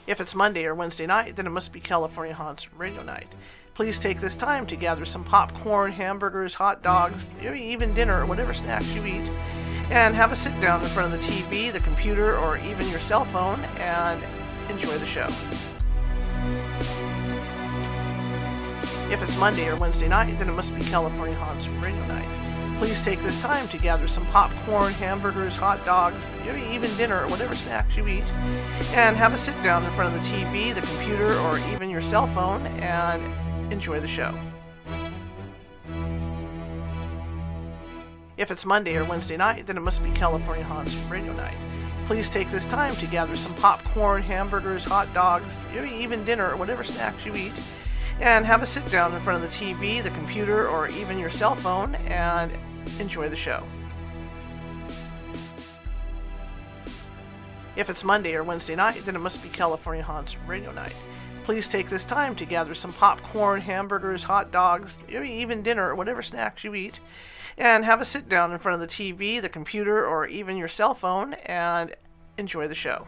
If it's Monday or Wednesday night, then it must be California Haunts Radio Night. Please take this time to gather some popcorn, hamburgers, hot dogs, maybe even dinner or whatever snacks you eat, and have a sit down in front of the TV, the computer, or even your cell phone, and enjoy the show. If it's Monday or Wednesday night, then it must be California Haunts Radio Night. Please take this time to gather some popcorn, hamburgers, hot dogs, maybe even dinner or whatever snacks you eat, and have a sit down in front of the TV, the computer, or even your cell phone, and enjoy the show. If it's Monday or Wednesday night, then it must be California Haunts Radio Night. Please take this time to gather some popcorn, hamburgers, hot dogs, maybe even dinner or whatever snacks you eat, and have a sit down in front of the TV, the computer, or even your cell phone, and enjoy the show. If it's Monday or Wednesday night, then it must be California Haunts Radio Night. Please take this time to gather some popcorn, hamburgers, hot dogs, maybe even dinner or whatever snacks you eat, and have a sit down in front of the TV, the computer, or even your cell phone, and enjoy the show.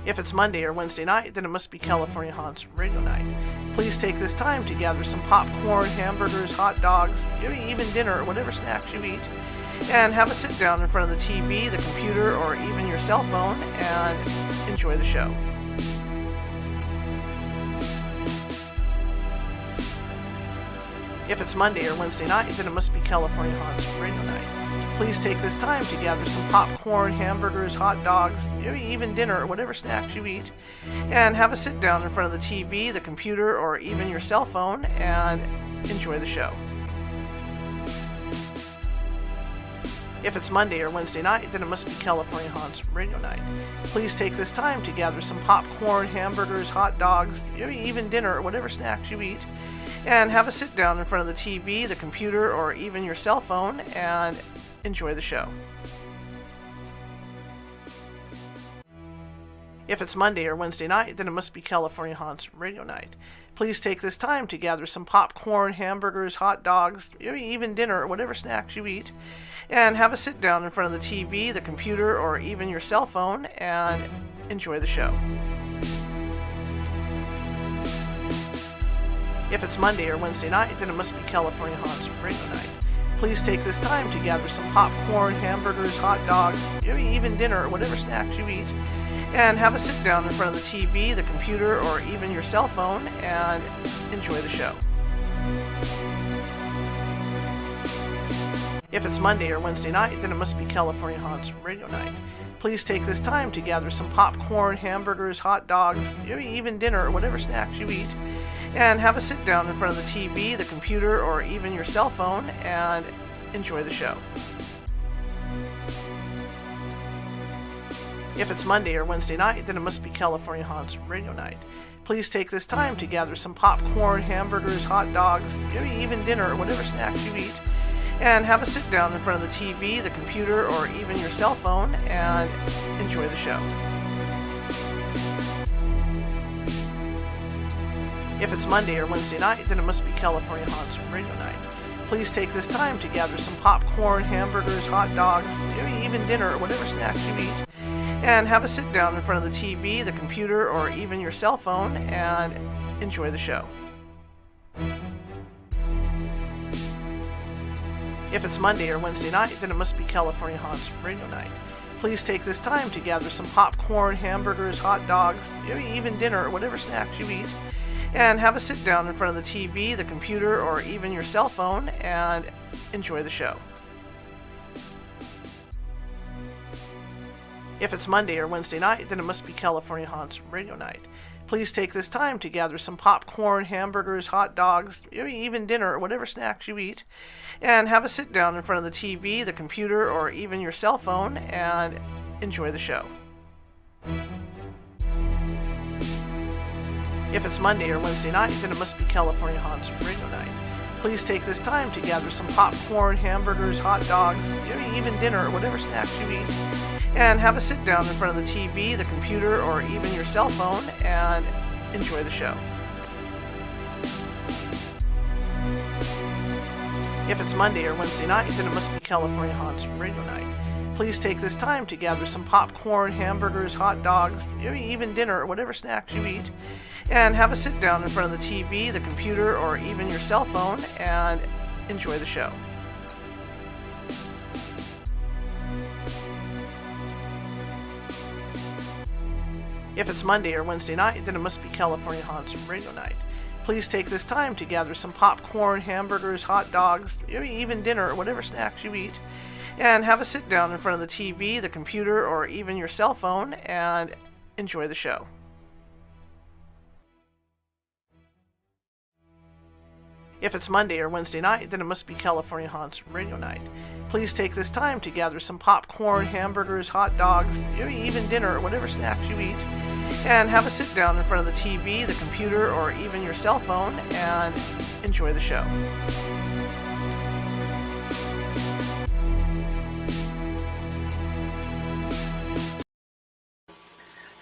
If it's Monday or Wednesday night, then it must be California Haunts Radio Night. Please take this time to gather some popcorn, hamburgers, hot dogs, maybe even dinner or whatever snacks you eat, and have a sit down in front of the TV, the computer, or even your cell phone, and enjoy the show. If it's Monday or Wednesday night, then it must be California Haunts Radio Night. Please take this time to gather some popcorn, hamburgers, hot dogs, maybe even dinner or whatever snacks you eat, and have a sit down in front of the TV, the computer, or even your cell phone, and enjoy the show. If it's Monday or Wednesday night, then it must be California Haunts Radio Night. Please take this time to gather some popcorn, hamburgers, hot dogs, maybe even dinner or whatever snacks you eat, and have a sit down in front of the TV, the computer, or even your cell phone, and enjoy the show. If it's Monday or Wednesday night, then it must be California Haunts Radio Night. Please take this time to gather some popcorn, hamburgers, hot dogs, maybe even dinner or whatever snacks you eat, and have a sit down in front of the TV, the computer, or even your cell phone, and enjoy the show. If it's Monday or Wednesday night, then it must be California Haunts Radio Night. Please take this time to gather some popcorn, hamburgers, hot dogs, maybe even dinner or whatever snacks you eat, and have a sit down in front of the TV, the computer, or even your cell phone, and enjoy the show. If it's Monday or Wednesday night, then it must be California Haunts Radio Night. Please take this time to gather some popcorn, hamburgers, hot dogs, maybe even dinner or whatever snacks you eat, and have a sit down in front of the TV, the computer, or even your cell phone, and enjoy the show. If it's Monday or Wednesday night, then it must be California Haunts Radio Night. Please take this time to gather some popcorn, hamburgers, hot dogs, maybe even dinner or whatever snacks you eat, and have a sit down in front of the TV, the computer, or even your cell phone, and enjoy the show. If it's Monday or Wednesday night, then it must be California Haunts Radio Night. Please take this time to gather some popcorn, hamburgers, hot dogs, maybe even dinner or whatever snacks you eat, and have a sit down in front of the TV, the computer, or even your cell phone, and enjoy the show. If it's Monday or Wednesday night, then it must be California Haunts Radio Night. Please take this time to gather some popcorn, hamburgers, hot dogs, maybe even dinner or whatever snacks you eat, and have a sit down in front of the TV, the computer, or even your cell phone, and enjoy the show. If it's Monday or Wednesday night, then it must be California Haunts Radio Night. Please take this time to gather some popcorn, hamburgers, hot dogs, maybe even dinner or whatever snacks you eat, and have a sit down in front of the TV, the computer, or even your cell phone, and enjoy the show. If it's Monday or Wednesday night, then it must be California Haunts Radio Night. Please take this time to gather some popcorn, hamburgers, hot dogs, maybe even dinner or whatever snacks you eat, and have a sit down in front of the TV, the computer, or even your cell phone, and enjoy the show. If it's Monday or Wednesday night, then it must be California Haunts Radio Night. Please take this time to gather some popcorn, hamburgers, hot dogs, maybe even dinner or whatever snacks you eat, and have a sit down in front of the TV, the computer, or even your cell phone and enjoy the show. If it's Monday or Wednesday night, then it must be California Haunts Radio Night. Please take this time to gather some popcorn, hamburgers, hot dogs, maybe even dinner or whatever snacks you eat, and have a sit down in front of the TV, the computer, or even your cell phone and enjoy the show. If it's Monday or Wednesday night, then it must be California Haunts Radio Night. Please take this time to gather some popcorn, hamburgers, hot dogs, maybe even dinner or whatever snacks you eat, and have a sit down in front of the TV, the computer, or even your cell phone and enjoy the show.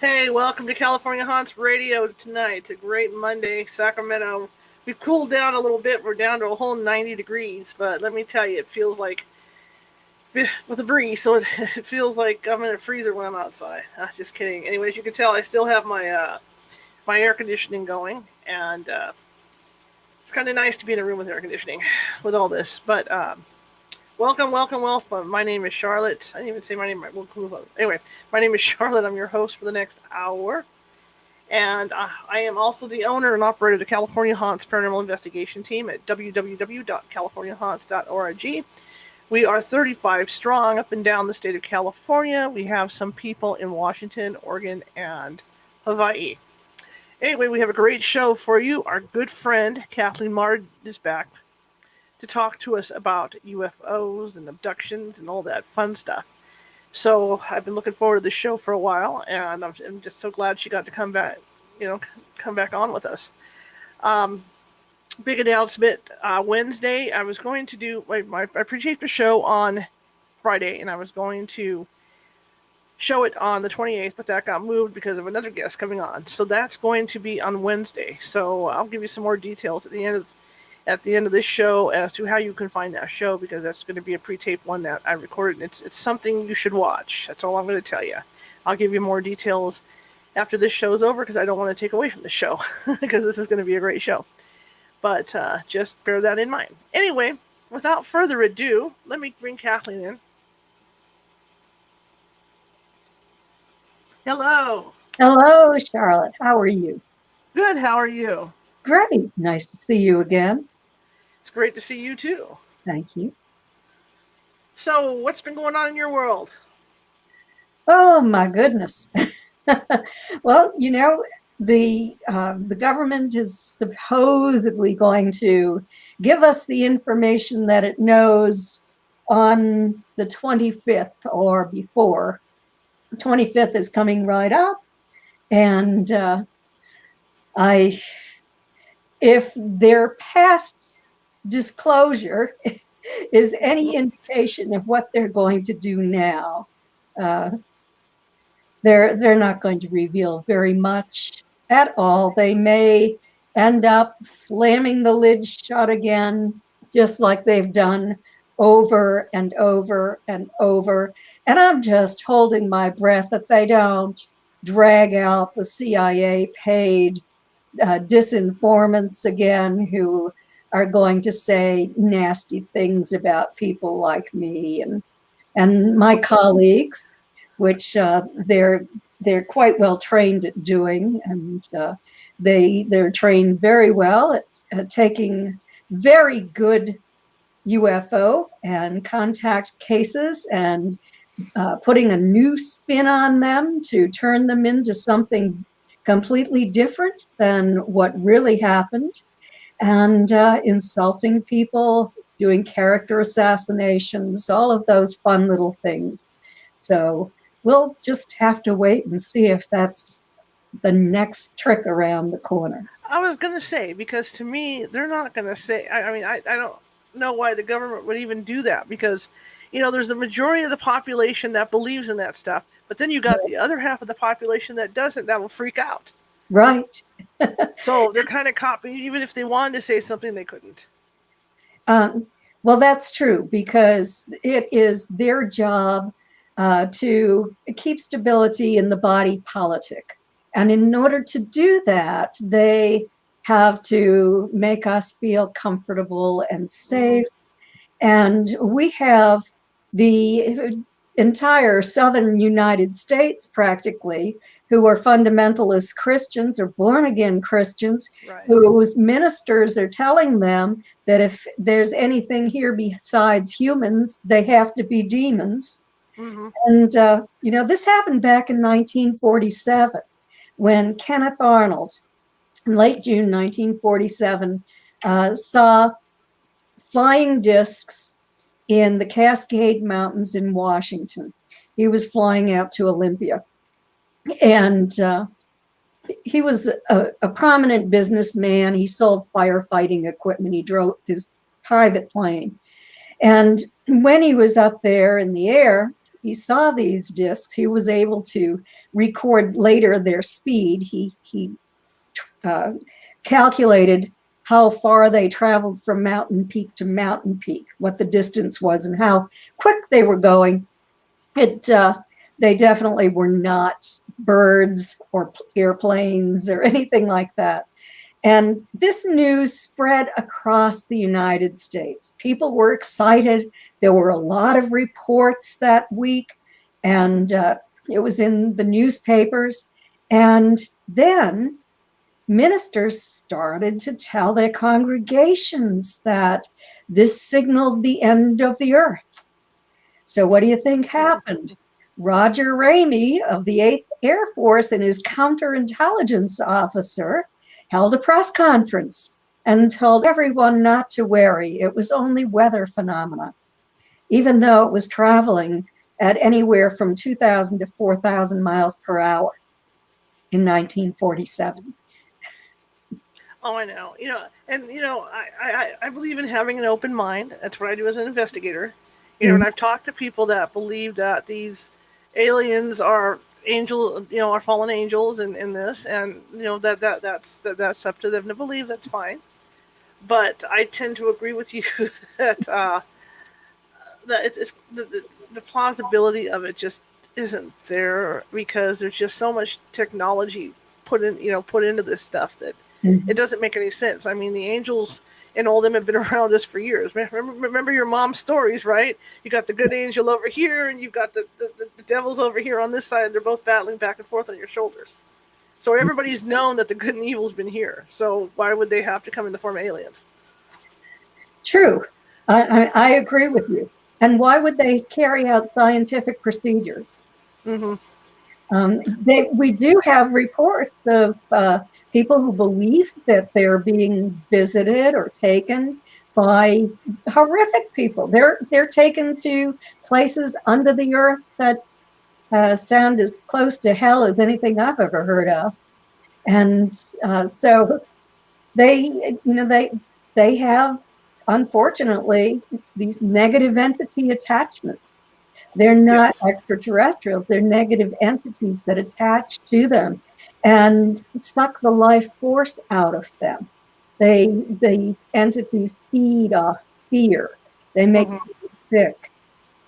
Hey, welcome to California Haunts Radio tonight. It's a great Monday, Sacramento. We've cooled down a little bit. We're down to a whole 90 degrees, but let me tell you, it feels like, with a breeze, so it feels like I'm in a freezer when I'm outside. Just kidding. Anyways, you can tell I still have my my air conditioning going, and it's kind of nice to be in a room with air conditioning with all this. But welcome. My name is Charlotte. I didn't even say my name right. Anyway, my name is Charlotte. I'm your host for the next hour. And I am also the owner and operator of the California Haunts Paranormal Investigation Team at www.californiahaunts.org. We are 35 strong up and down the state of California. We have some people in Washington, Oregon, and Hawaii. Anyway, we have a great show for you. Our good friend Kathleen Marden is back to talk to us about UFOs and abductions and all that fun stuff. So I've been looking forward to this show for a while, and I'm just so glad she got to come back on with us. Big announcement, Wednesday, I was going to do my pre-tape show on Friday, and I was going to show it on the 28th, but that got moved because of another guest coming on. So that's going to be on Wednesday. So I'll give you some more details at the end of this show as to how you can find that show, because that's going to be a pre-taped one that I recorded. And it's something you should watch. That's all I'm going to tell you. I'll give you more details after this show is over, because I don't want to take away from the show, because this is going to be a great show. But just bear that in mind. Anyway, without further ado, let me bring Kathleen in. Hello. Hello, Charlotte. How are you? Good. How are you? Great. Nice to see you again. It's great to see you too. Thank you. So, what's been going on in your world? Oh, my goodness. Well, the government is supposedly going to give us the information that it knows on the 25th or before. The 25th is coming right up. And if their past disclosure is any indication of what they're going to do now, they're not going to reveal very much at all. They may end up slamming the lid shut again, just like they've done over and over and over. And I'm just holding my breath that they don't drag out the CIA paid disinformants again, who are going to say nasty things about people like me and my colleagues, which they're quite well trained at doing, and they're trained very well at taking very good UFO and contact cases and putting a new spin on them to turn them into something completely different than what really happened, and insulting people, doing character assassinations, all of those fun little things. So we'll just have to wait and see if that's the next trick around the corner. I was going to say, because to me, they're not going to say, I don't know why the government would even do that, because, there's the majority of the population that believes in that stuff, but then you got the other half of the population that doesn't, that will freak out. Right. So they're kind of copying, even if they wanted to say something, they couldn't. Well, that's true, because it is their job to keep stability in the body politic. And in order to do that, they have to make us feel comfortable and safe. And we have the entire southern United States practically who are fundamentalist Christians or born again Christians, Right. whose ministers are telling them that if there's anything here besides humans, they have to be demons. Mm-hmm. And, this happened back in 1947 when Kenneth Arnold, in late June 1947, saw flying discs in the Cascade Mountains in Washington. He was flying out to Olympia. And he was a prominent businessman. He sold firefighting equipment. He drove his private plane. And when he was up there in the air, he saw these discs. He was able to record later their speed. He calculated how far they traveled from mountain peak to mountain peak, what the distance was, and how quick they were going. They definitely were not birds or airplanes or anything like that. And this news spread across the United States. People were excited. There were a lot of reports that week, and it was in the newspapers. And then ministers started to tell their congregations that this signaled the end of the earth. So what do you think happened? Roger Ramey of the 8th Air Force and his counterintelligence officer held a press conference and told everyone not to worry. It was only weather phenomena, even though it was traveling at anywhere from 2,000 to 4,000 miles per hour in 1947. Oh, I know. I believe in having an open mind. That's what I do as an investigator. And I've talked to people that believe that these aliens are are fallen angels in this, and that's up to them to believe. That's fine. But I tend to agree with you that that it's the plausibility of it just isn't there, because there's just so much technology put into this stuff that it doesn't make any sense. I mean, the angels and all of them have been around us for years. Remember your mom's stories, right? You got the good angel over here, and you've got the devils over here on this side. They're both battling back and forth on your shoulders. So everybody's known that the good and evil's been here. So why would they have to come in the form of aliens? True. I agree with you. And why would they carry out scientific procedures? Mm-hmm. We do have reports of people who believe that they're being visited or taken by horrific people. They're taken to places under the earth that sound as close to hell as anything I've ever heard of. And so they have, unfortunately, these negative entity attachments. They're not extraterrestrials. They're negative entities that attach to them and suck the life force out of them. These entities feed off fear. They make people sick.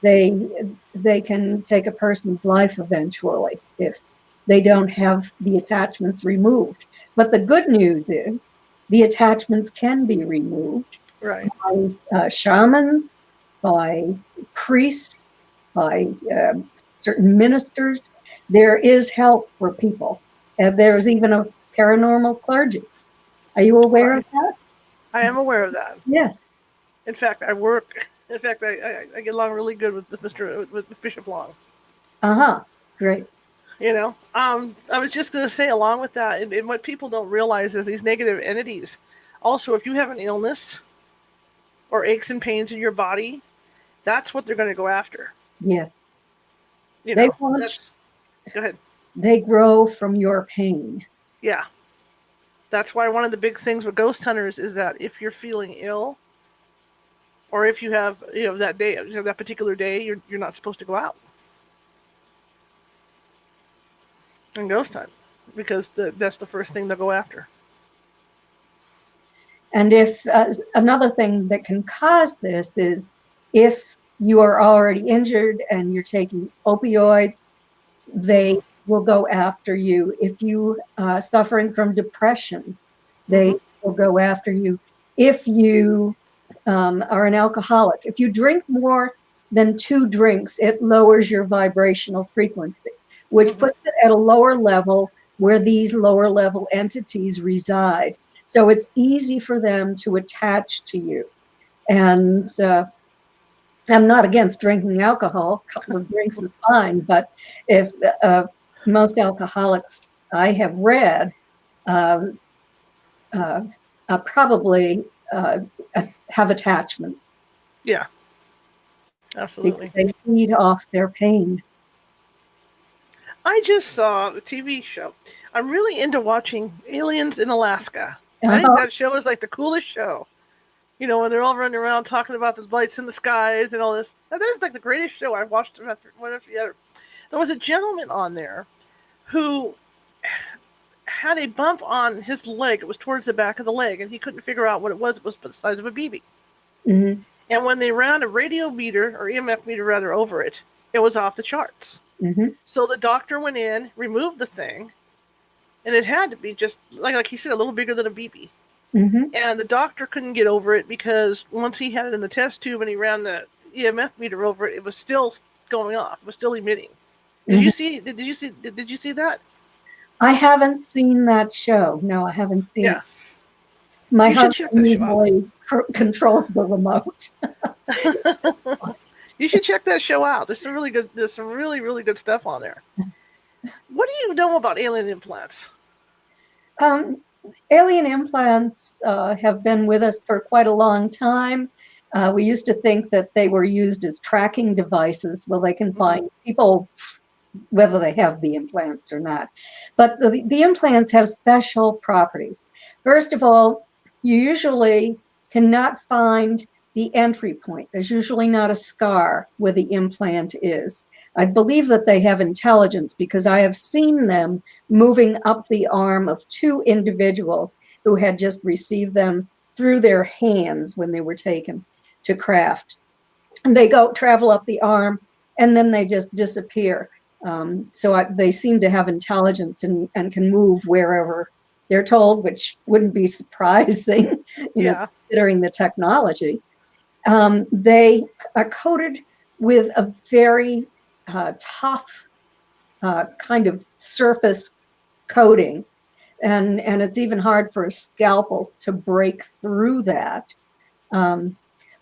They can take a person's life eventually if they don't have the attachments removed. But the good news is the attachments can be removed, right, by shamans, by priests, by certain ministers. There is help for people. There's even a paranormal clergy. Are you aware of that? I am aware of that. Yes. In fact, I get along really good with Bishop Long. Great. I was just going to say, along with that, and what people don't realize is these negative entities. Also, if you have an illness or aches and pains in your body, that's what they're going to go after. Yes. Go ahead. They grow from your pain. Yeah. That's why one of the big things with ghost hunters is that if you're feeling ill, or if you have, that day, that particular day, you're not supposed to go out and ghost hunt, because that's the first thing they'll go after. And if another thing that can cause this is if you are already injured and you're taking opioids, they will go after you. If you are suffering from depression, they will go after you. If you are an alcoholic, if you drink more than 2 drinks, it lowers your vibrational frequency, which puts it at a lower level where these lower level entities reside. So it's easy for them to attach to you. And I'm not against drinking alcohol. A couple of drinks is fine, but if most alcoholics I have read probably have attachments. Yeah, absolutely. Because they feed off their pain. I just saw a TV show. I'm really into watching Aliens in Alaska. I think that show is like the coolest show. You know, when they're all running around talking about the lights in the skies and all this. That is like the greatest show I've watched one after the other. There was a gentleman on there who had a bump on his leg. It was towards the back of the leg, and he couldn't figure out what it was. It was the size of a BB. Mm-hmm. And when they ran a radio meter, or EMF meter rather, over it, it was off the charts. Mm-hmm. So the doctor went in, removed the thing, and it had to be just, like he said, a little bigger than a BB. Mm-hmm. And the doctor couldn't get over it because once he had it in the test tube and he ran the EMF meter over it, it was still going off. It was still emitting. Did you see? Did you see that? I haven't seen that show. No, I haven't seen it. My husband usually controls the remote. You should check that show out. There's some really good. There's some really, really good stuff on there. What do you know about alien implants? Alien implants have been with us for quite a long time. We used to think that they were used as tracking devices. Well, they can find people whether they have the implants or not. But the implants have special properties. First of all, you usually cannot find the entry point. There's usually not a scar where the implant is. I believe that they have intelligence because I have seen them moving up the arm of 2 individuals who had just received them through their hands when they were taken to craft. And they travel up the arm, and then they just disappear. They seem to have intelligence and can move wherever they're told, which wouldn't be surprising, considering the technology. They are coated with a very tough kind of surface coating, and it's even hard for a scalpel to break through that.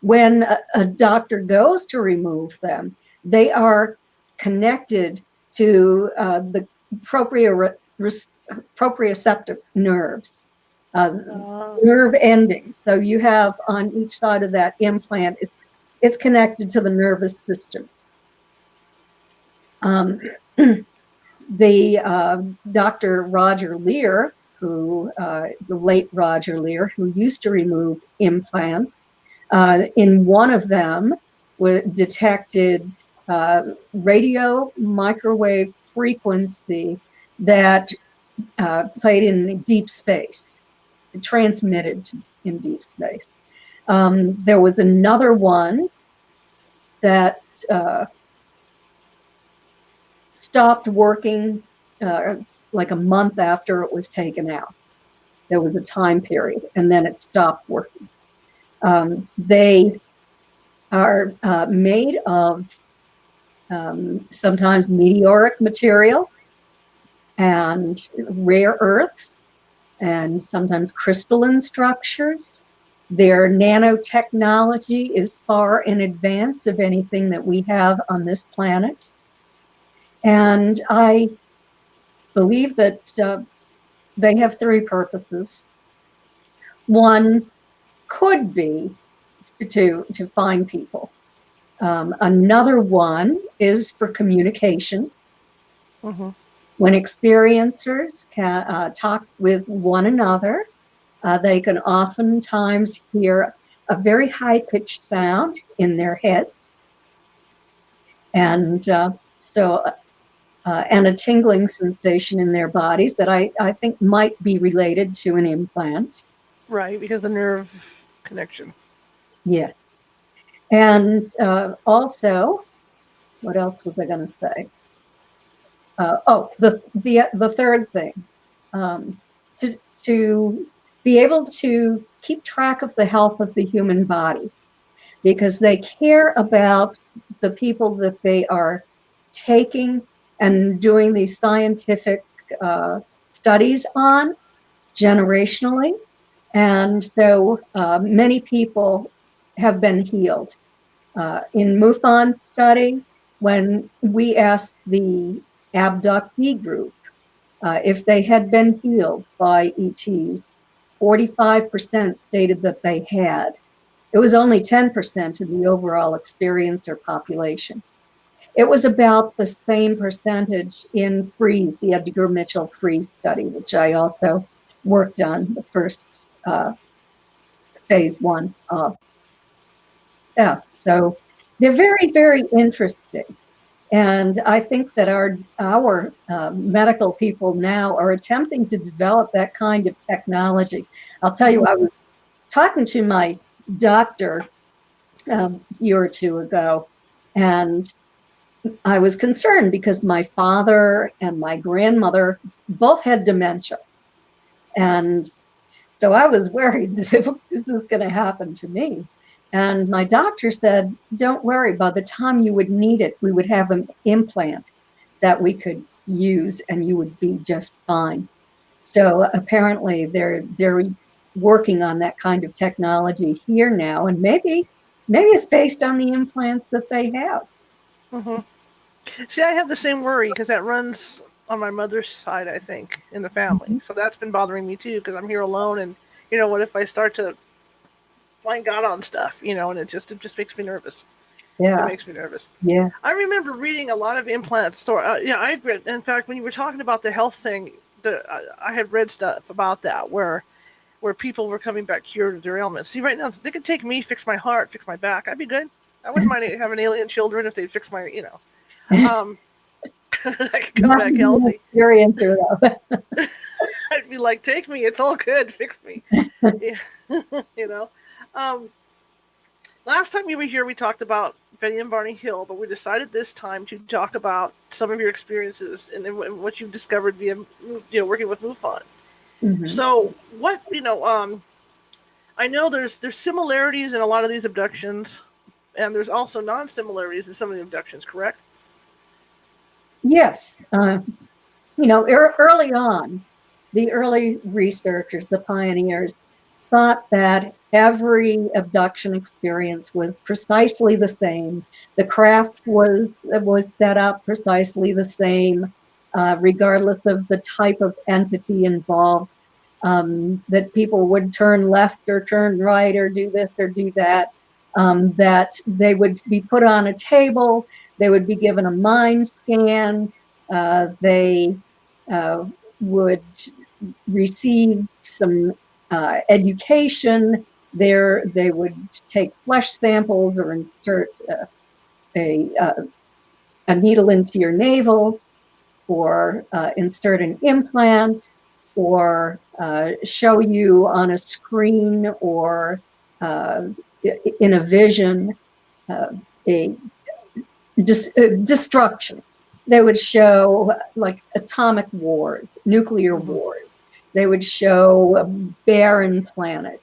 When a doctor goes to remove them, they are connected to the proprioceptive nerves, nerve endings. So you have on each side of that implant, it's connected to the nervous system. Dr. Roger Lear, the late Roger Lear, who used to remove implants, in one of them detected radio microwave frequency that played in deep space, transmitted in deep space. There was another one that stopped working like a month after it was taken out. There was a time period, and then it stopped working. They are made of sometimes meteoric material and rare earths, and sometimes crystalline structures. Their nanotechnology is far in advance of anything that we have on this planet. And I believe that they have 3 purposes. One could be to find people. Another one is for communication. Mm-hmm. When experiencers can talk with one another, they can oftentimes hear a very high-pitched sound in their heads. And and a tingling sensation in their bodies that I think might be related to an implant. Right, because the nerve connection. Yes. And also, what else was I going to say? The third thing, um, to be able to keep track of the health of the human body, because they care about the people that they are taking and doing these scientific studies on generationally. And so many people have been healed. In MUFON's study, when we asked the abductee group if they had been healed by ETs, 45% stated that they had. It was only 10% of the overall experiencer population. It was about the same percentage in Freeze, the Edgar Mitchell Freeze study, which I also worked on, the first phase one of. Yeah, so they're very, very interesting. And I think that our medical people now are attempting to develop that kind of technology. I'll tell you, I was talking to my doctor a year or two ago, and I was concerned because my father and my grandmother both had dementia. And so I was worried that this is going to happen to me. And my doctor said, don't worry, by the time you would need it, we would have an implant that we could use and you would be just fine. So apparently they're working on that kind of technology here now, and maybe it's based on the implants that they have. Mm-hmm. See, I have the same worry because that runs on my mother's side, I think, in the family. Mm-hmm. So that's been bothering me too, because I'm here alone, and what if I start to find God on stuff, and it just makes me nervous. Yeah, it makes me nervous. Yeah, I remember reading a lot of implant story. I read. In fact, when you were talking about the health thing, I had read stuff about that where people were coming back cured of their ailments. See, right now they could take me, fix my heart, fix my back. I'd be good. I wouldn't mind having alien children if they'd fix my, I could come back healthy. Experiencer, I'd be like, take me, it's all good, fix me. Last time you were here, we talked about Betty and Barney Hill, but we decided this time to talk about some of your experiences and what you've discovered via, working with MUFON. Mm-hmm. So, what I know there's similarities in a lot of these abductions, and there's also non-similarities in some of the abductions, correct? Yes. Early on, the early researchers, the pioneers, thought that every abduction experience was precisely the same. The craft was set up precisely the same, regardless of the type of entity involved. That people would turn left or turn right or do this or do that. That they would be put on a table. They would be given a mind scan. They would receive some education. They would take flesh samples or insert a needle into your navel, or insert an implant, or show you on a screen or in a vision a destruction. They would show like atomic wars, nuclear wars. They would show a barren planet.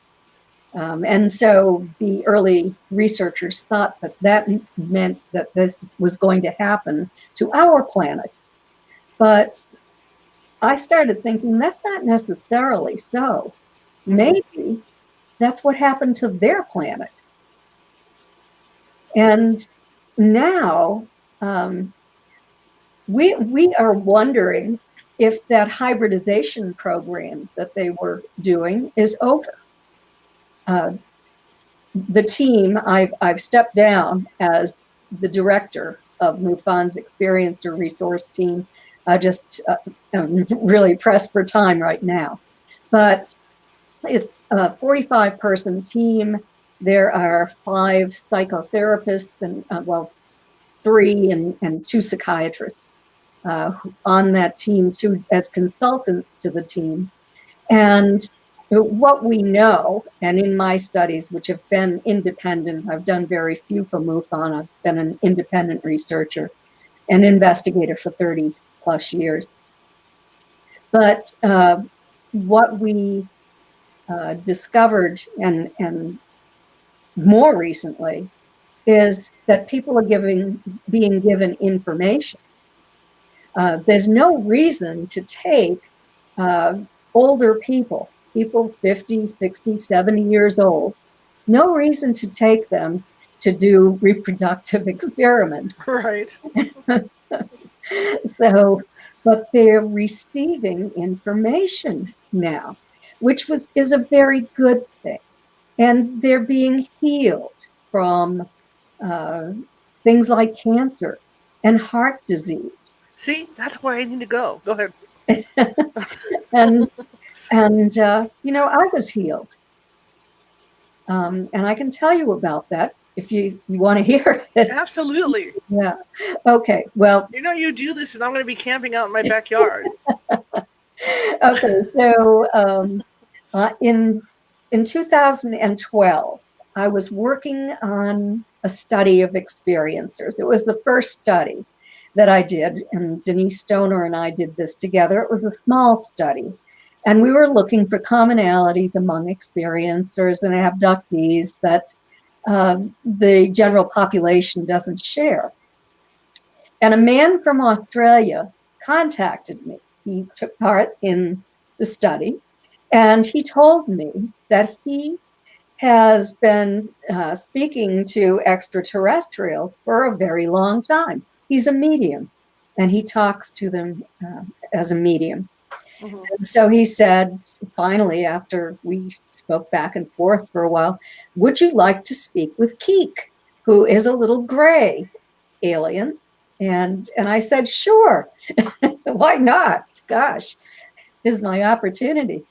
And so the early researchers thought that meant that this was going to happen to our planet. But I started thinking that's not necessarily so. Maybe that's what happened to their planet. And now we are wondering if that hybridization program that they were doing is over. The team, I've stepped down as the director of MUFON's Experiencer Resource Team. I'm really pressed for time right now. But it's a 45-person team. There are 5 psychotherapists and, 3 and 2 psychiatrists on that team, 2 as consultants to the team. And what we know, and in my studies, which have been independent, I've done very few for MUFON. I've been an independent researcher and investigator for 30 plus years. But what we discovered, and more recently, is that people are being given information. There's no reason to take older people 50, 60, 70 years old, no reason to take them to do reproductive experiments. Right. So, but they're receiving information now, which is a very good thing. And they're being healed from things like cancer and heart disease. See, that's why I need to go. Go ahead. and I was healed. And I can tell you about that if you want to hear it. Absolutely. Yeah. Okay. Well, you do this and I'm going to be camping out in my backyard. Okay. So in 2012, I was working on a study of experiencers. It was the first study that I did, and Denise Stoner and I did this together. It was a small study, and we were looking for commonalities among experiencers and abductees that the general population doesn't share. And a man from Australia contacted me. He took part in the study, and he told me that he has been speaking to extraterrestrials for a very long time. He's a medium, and he talks to them as a medium. Mm-hmm. So he said, finally, after we spoke back and forth for a while, would you like to speak with Keek, who is a little gray alien? And I said, sure, why not? Gosh, this is my opportunity.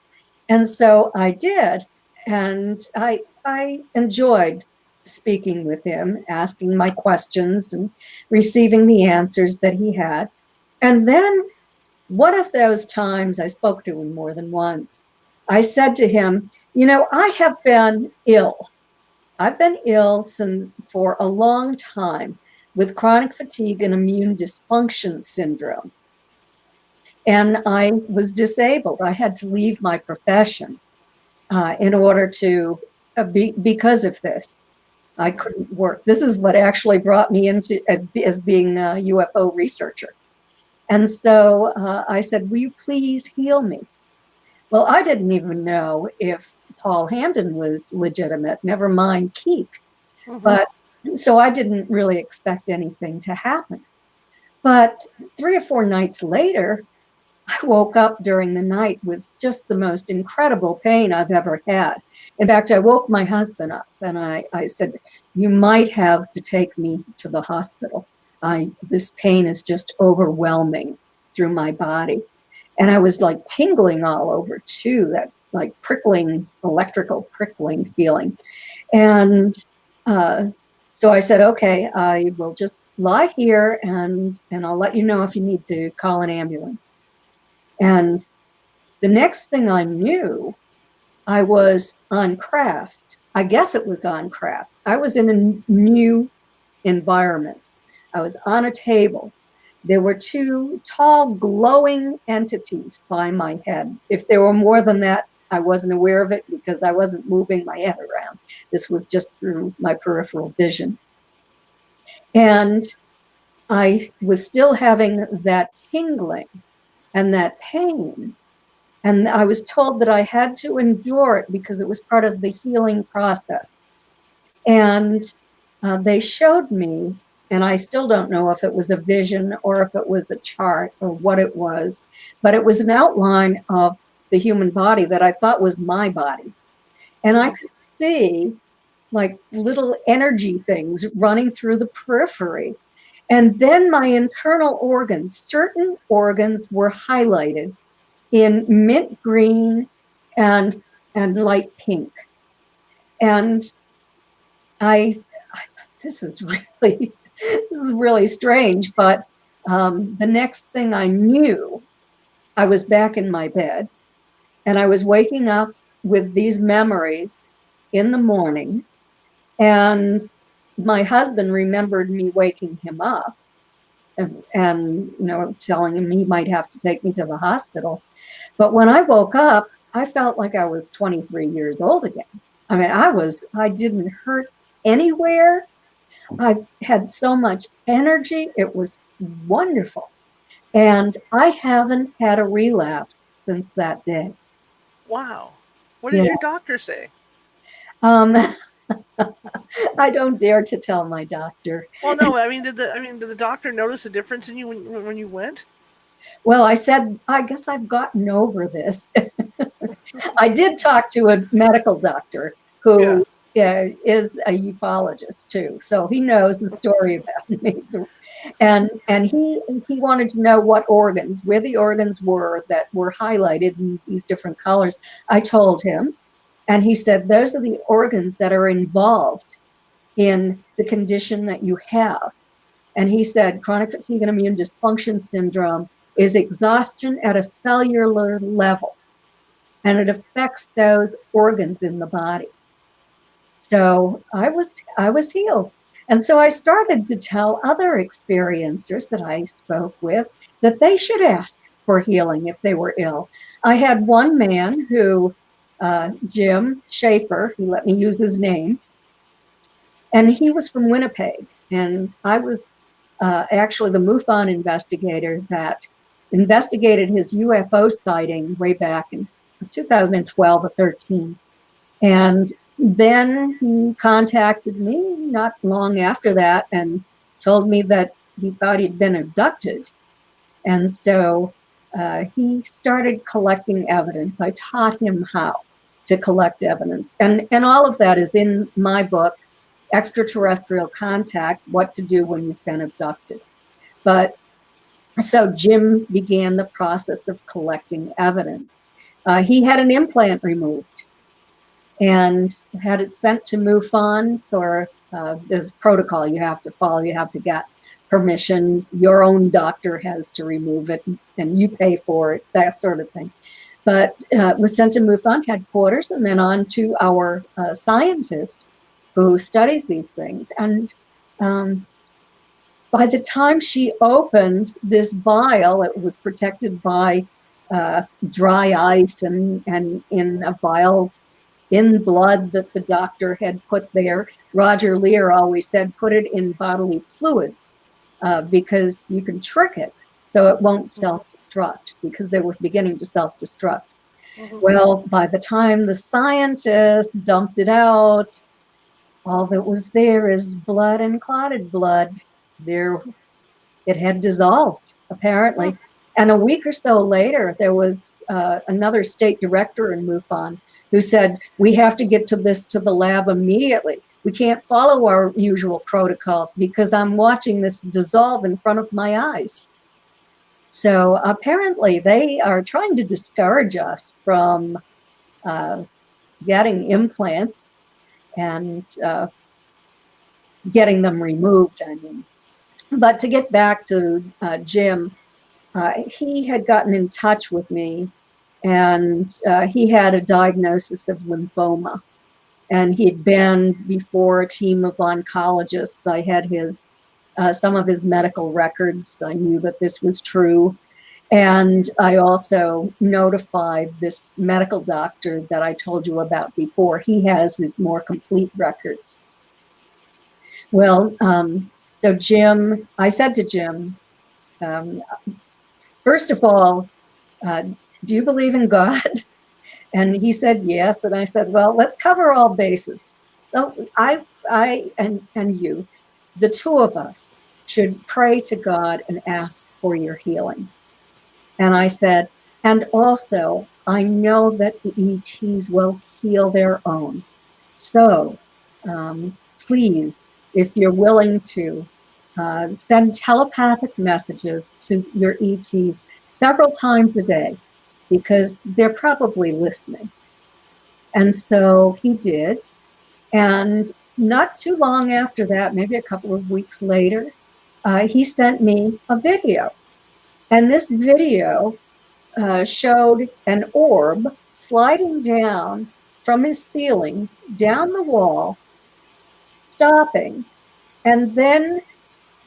And so I did. And I enjoyed speaking with him, asking my questions and receiving the answers that he had. And then one of those times, I spoke to him more than once, I said to him, I have been ill. I've been ill for a long time with chronic fatigue and immune dysfunction syndrome. And I was disabled. I had to leave my profession in order to, because of this. I couldn't work. This is what actually brought me into as being a UFO researcher. And so I said, will you please heal me? Well, I didn't even know if Paul Hamden was legitimate, never mind Keek. Mm-hmm. But so I didn't really expect anything to happen. But 3 or 4 nights later, I woke up during the night with just the most incredible pain I've ever had. In fact, I woke my husband up and I said, you might have to take me to the hospital. This pain is just overwhelming through my body. And I was like tingling all over too, that like electrical prickling feeling. And so I said, okay, I will just lie here and I'll let you know if you need to call an ambulance. And the next thing I knew, I was on craft. I guess it was on craft. I was in a new environment. I was on a table. There were 2 tall, glowing entities by my head. If there were more than that, I wasn't aware of it because I wasn't moving my head around. This was just through my peripheral vision. And I was still having that tingling and that pain. And I was told that I had to endure it because it was part of the healing process. And they showed me, and I still don't know if it was a vision or if it was a chart or what it was, but it was an outline of the human body that I thought was my body. And I could see like little energy things running through the periphery. And then my internal organs, certain organs were highlighted in mint green and light pink. And this is really strange, but the next thing I knew, I was back in my bed and I was waking up with these memories in the morning, and my husband remembered me waking him up and telling him he might have to take me to the hospital. But when I woke up, I felt like I was 23 years old again. I mean, I didn't hurt anywhere. I had so much energy. It was wonderful. And I haven't had a relapse since that day. Wow. What did Yeah. your doctor say? Um, I don't dare to tell my doctor. Well, no. Did the doctor notice a difference in you when you went? Well, I said, I guess I've gotten over this. I did talk to a medical doctor who is a ufologist too, so he knows the story about me. And he wanted to know where the organs were that were highlighted in these different colors. I told him, and he said, those are the organs that are involved in the condition that you have. And he said, chronic fatigue and immune dysfunction syndrome is exhaustion at a cellular level, and it affects those organs in the body. So I was healed. And so I started to tell other experiencers that I spoke with that they should ask for healing if they were ill. I had one man who, Jim Schaefer, he let me use his name, and he was from Winnipeg. And I was actually the MUFON investigator that investigated his UFO sighting way back in 2012 or 13. And then he contacted me not long after that and told me that he thought he'd been abducted. And so he started collecting evidence. I taught him how to collect evidence. And all of that is in my book, Extraterrestrial Contact, What to Do When You've Been Abducted. But so Jim began the process of collecting evidence. He had an implant removed and had it sent to MUFON for, there's a protocol you have to follow. You have to get permission. Your own doctor has to remove it and you pay for it, that sort of thing. But it was sent to MUFON headquarters and then on to our scientist who studies these things. And by the time she opened this vial, it was protected by dry ice and in a vial in blood that the doctor had put there. Roger Lear always said, put it in bodily fluids because you can trick it so it won't self-destruct, because they were beginning to self-destruct. Well, by the time the scientists dumped it out, all that was there is blood and clotted blood. It had dissolved, apparently. And a week or so later, there was another state director in MUFON who said, we have to get to the lab immediately. We can't follow our usual protocols because I'm watching this dissolve in front of my eyes. So apparently they are trying to discourage us from getting implants and getting them removed, I mean. But to get back to Jim, he had gotten in touch with me, and he had a diagnosis of lymphoma. And he had been before a team of oncologists. I had some of his medical records. I knew that this was true. And I also notified this medical doctor that I told you about before. He has his more complete records. Well, so Jim, I said to Jim, first of all, do you believe in God? And he said yes. And I said, well, let's cover all bases. So I and you, the two of us, should pray to God and ask for your healing. And I said, and also, I know that the ETs will heal their own. So please, if you're willing to, send telepathic messages to your ETs several times a day, because they're probably listening. And so he did. And not too long after that, maybe a couple of weeks later, he sent me a video. And this video showed an orb sliding down from his ceiling, down the wall, stopping, and then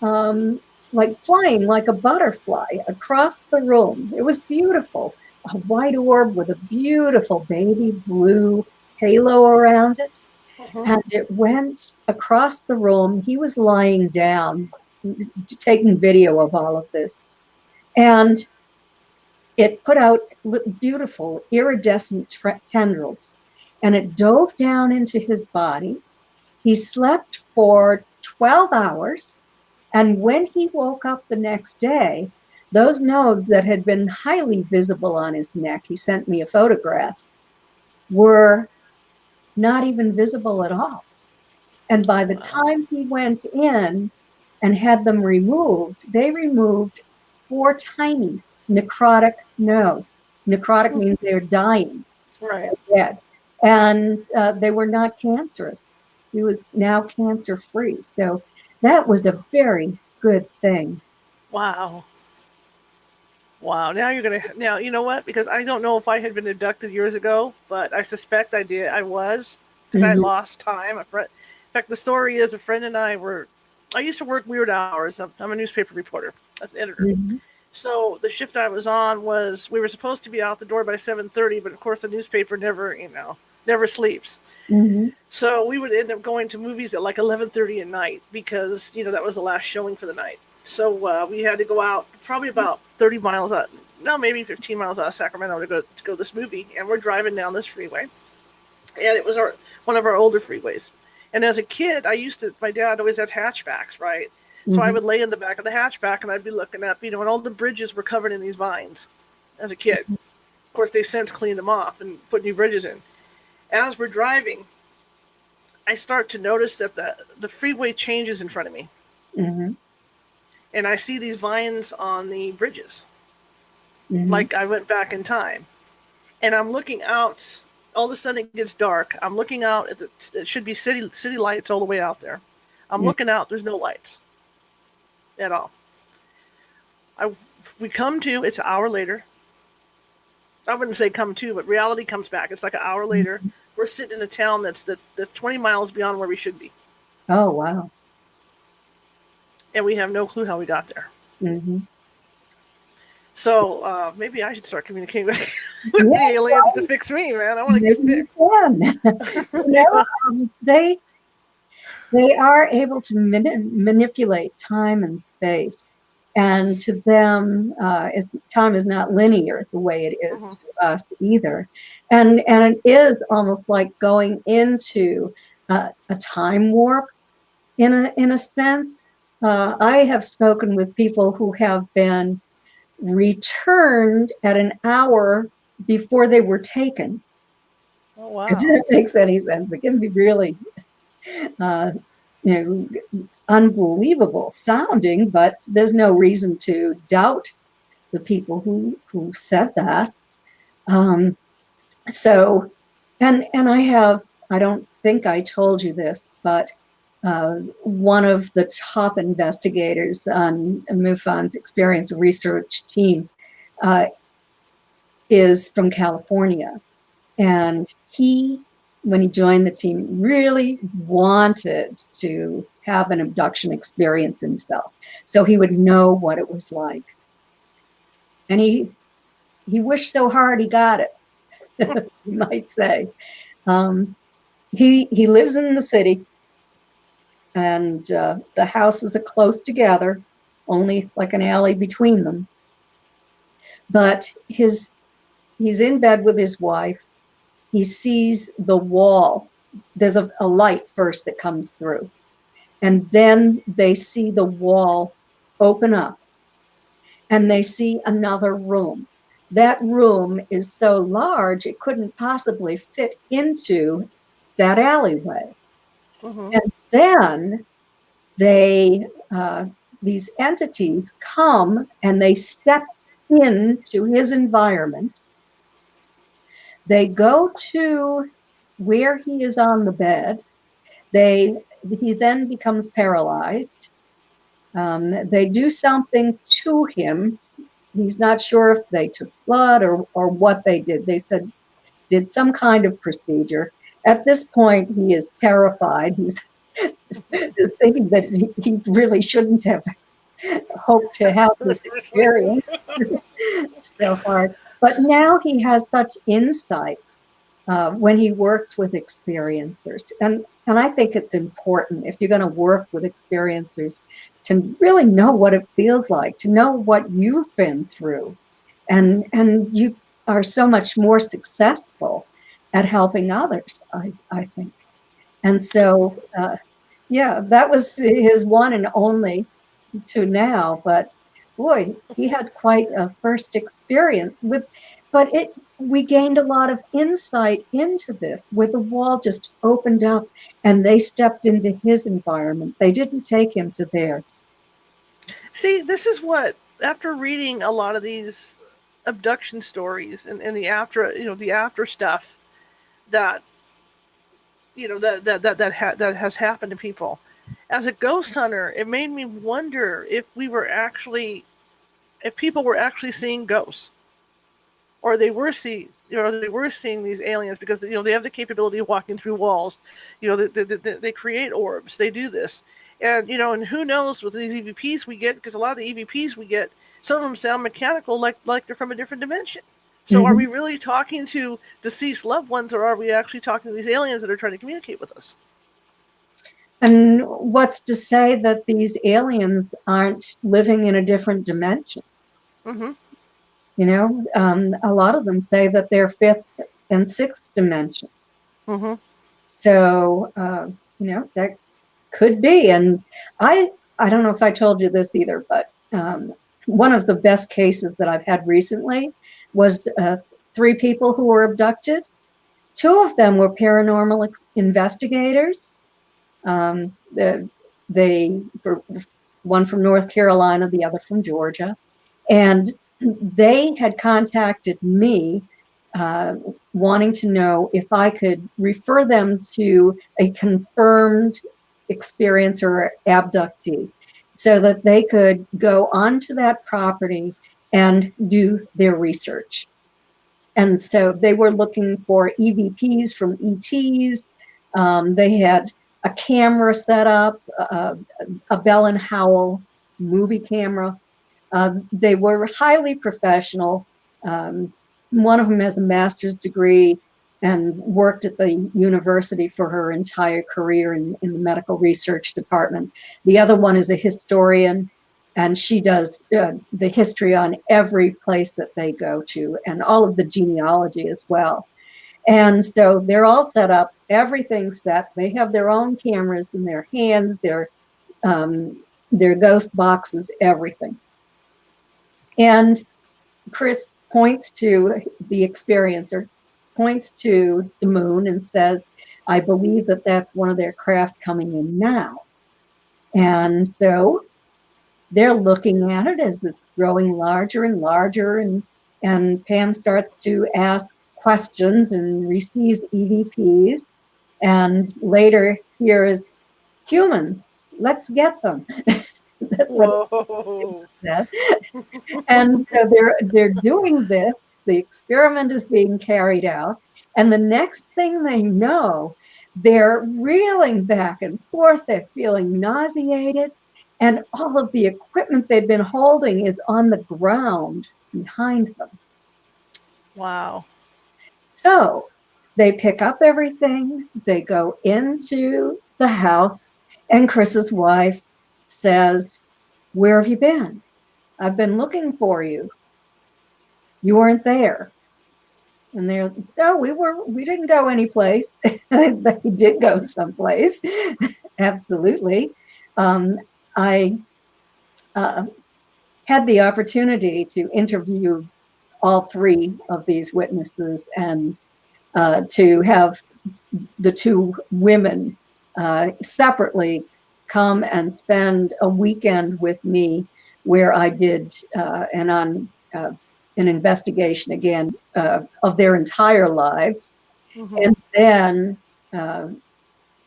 like flying like a butterfly across the room. It was beautiful. A white orb with a beautiful baby blue halo around it. And it went across the room. He was lying down, taking video of all of this. And it put out beautiful iridescent tendrils. And it dove down into his body. He slept for 12 hours. And when he woke up the next day, those nodes that had been highly visible on his neck, he sent me a photograph, were not even visible at all. And by the time he went in and had them removed, they removed 4 tiny necrotic nodes. Necrotic means they're dying, right? Dead, and they were not cancerous. He was now cancer-free. So that was a very good thing. Wow. Wow. Now you're gonna. Now you know what? Because I don't know if I had been abducted years ago, but I suspect I did. I was because I lost time. In fact, the story is a friend and I were. I used to work weird hours. I'm a newspaper reporter. As an editor. So the shift I was on was we were supposed to be out the door by 7:30, but of course the newspaper never sleeps. So we would end up going to movies at like 11:30 at night because that was the last showing for the night. So we had to go out probably about 30 miles out, no, maybe 15 miles out of Sacramento to go to this movie. And we're driving down this freeway, and it was one of our older freeways. And as a kid, my dad always had hatchbacks, right? So I would lay in the back of the hatchback and I'd be looking up, and all the bridges were covered in these vines as a kid. Of course, they since cleaned them off and put new bridges in. As we're driving, I start to notice that the freeway changes in front of me. And I see these vines on the bridges. Like I went back in time. And I'm looking out. All of a sudden it gets dark. I'm looking out at it should be city lights all the way out there. I'm looking out. There's no lights at all. We come to, it's an hour later. I wouldn't say come to, but reality comes back. It's like an hour later. We're sitting in a town that's 20 miles beyond where we should be. Oh, wow. And we have no clue how we got there. So maybe I should start communicating with the aliens to fix me, man. I want to get fixed. They are able to manipulate time and space. And to them, time is not linear the way it is to us either. And it is almost like going into a time warp in a sense. I have spoken with people who have been returned at an hour before they were taken. Oh, wow. If that makes any sense. It can be really unbelievable sounding, but there's no reason to doubt the people who said that. So, and I don't think I told you this, but one of the top investigators on MUFON's experience research team is from California. And when he joined the team, really wanted to have an abduction experience himself, so he would know what it was like. And he wished so hard he got it, you might say. He lives in the city, and the houses are close together, only like an alley between them. But he's in bed with his wife. He sees the wall. There's a light first that comes through. And then they see the wall open up. And they see another room. That room is so large, it couldn't possibly fit into that alleyway. And then these entities come and they step into his environment. They go to where he is on the bed. He then becomes paralyzed. They do something to him. He's not sure if they took blood or what they did. They said did some kind of procedure. At this point, he is terrified. He's thinking that he really shouldn't have hoped to have this experience so hard. But now he has such insight when he works with experiencers. And I think it's important, if you're going to work with experiencers, to really know what it feels like, to know what you've been through. And you are so much more successful at helping others, I think. And so, yeah, that was his one and only to now. But boy, he had quite a first experience with, but we gained a lot of insight into this, where the wall just opened up and they stepped into his environment. They didn't take him to theirs. See, this is what, after reading a lot of these abduction stories and the after, the after stuff that, that has happened to people, as a ghost hunter, it made me wonder if people were actually seeing ghosts, or they were seeing these aliens, because they have the capability of walking through walls. They create orbs. They do this, and and who knows with these EVPs we get, because a lot of the EVPs we get, some of them sound mechanical, like they're from a different dimension. So are we really talking to deceased loved ones, or are we actually talking to these aliens that are trying to communicate with us? And what's to say that these aliens aren't living in a different dimension? Mm-hmm. A lot of them say that they're fifth and sixth dimension. Mm-hmm. So, that could be. And I don't know if I told you this either, but one of the best cases that I've had recently was 3 people who were abducted. 2 of them were paranormal investigators. They were one from North Carolina, the other from Georgia, and they had contacted me wanting to know if I could refer them to a confirmed experiencer or abductee, so that they could go onto that property and do their research. And so they were looking for EVPs from ETs. They had a camera set up, a Bell and Howell movie camera. They were highly professional. One of them has a master's degree and worked at the university for her entire career in the medical research department. The other one is a historian, and she does the history on every place that they go to, and all of the genealogy as well. And so they're all set up, everything's set. They have their own cameras in their hands, their ghost boxes, everything. And Chris points to the experiencer, points to the moon and says, I believe that that's one of their craft coming in now. And so they're looking at it as it's growing larger and larger, and Pam starts to ask questions and receives EVPs. And later hears, humans, let's get them. That's what it said. And so they're doing this. The experiment is being carried out. And the next thing they know, they're reeling back and forth. They're feeling nauseated. And all of the equipment they've been holding is on the ground behind them. Wow. So they pick up everything. They go into the house. And Chris's wife says, where have you been? I've been looking for you. You weren't there. And they're, no, we didn't go anyplace. They did go someplace. Absolutely. I had the opportunity to interview all 3 of these witnesses, and to have the 2 women separately come and spend a weekend with me, where I did an investigation again of their entire lives. Mm-hmm. And then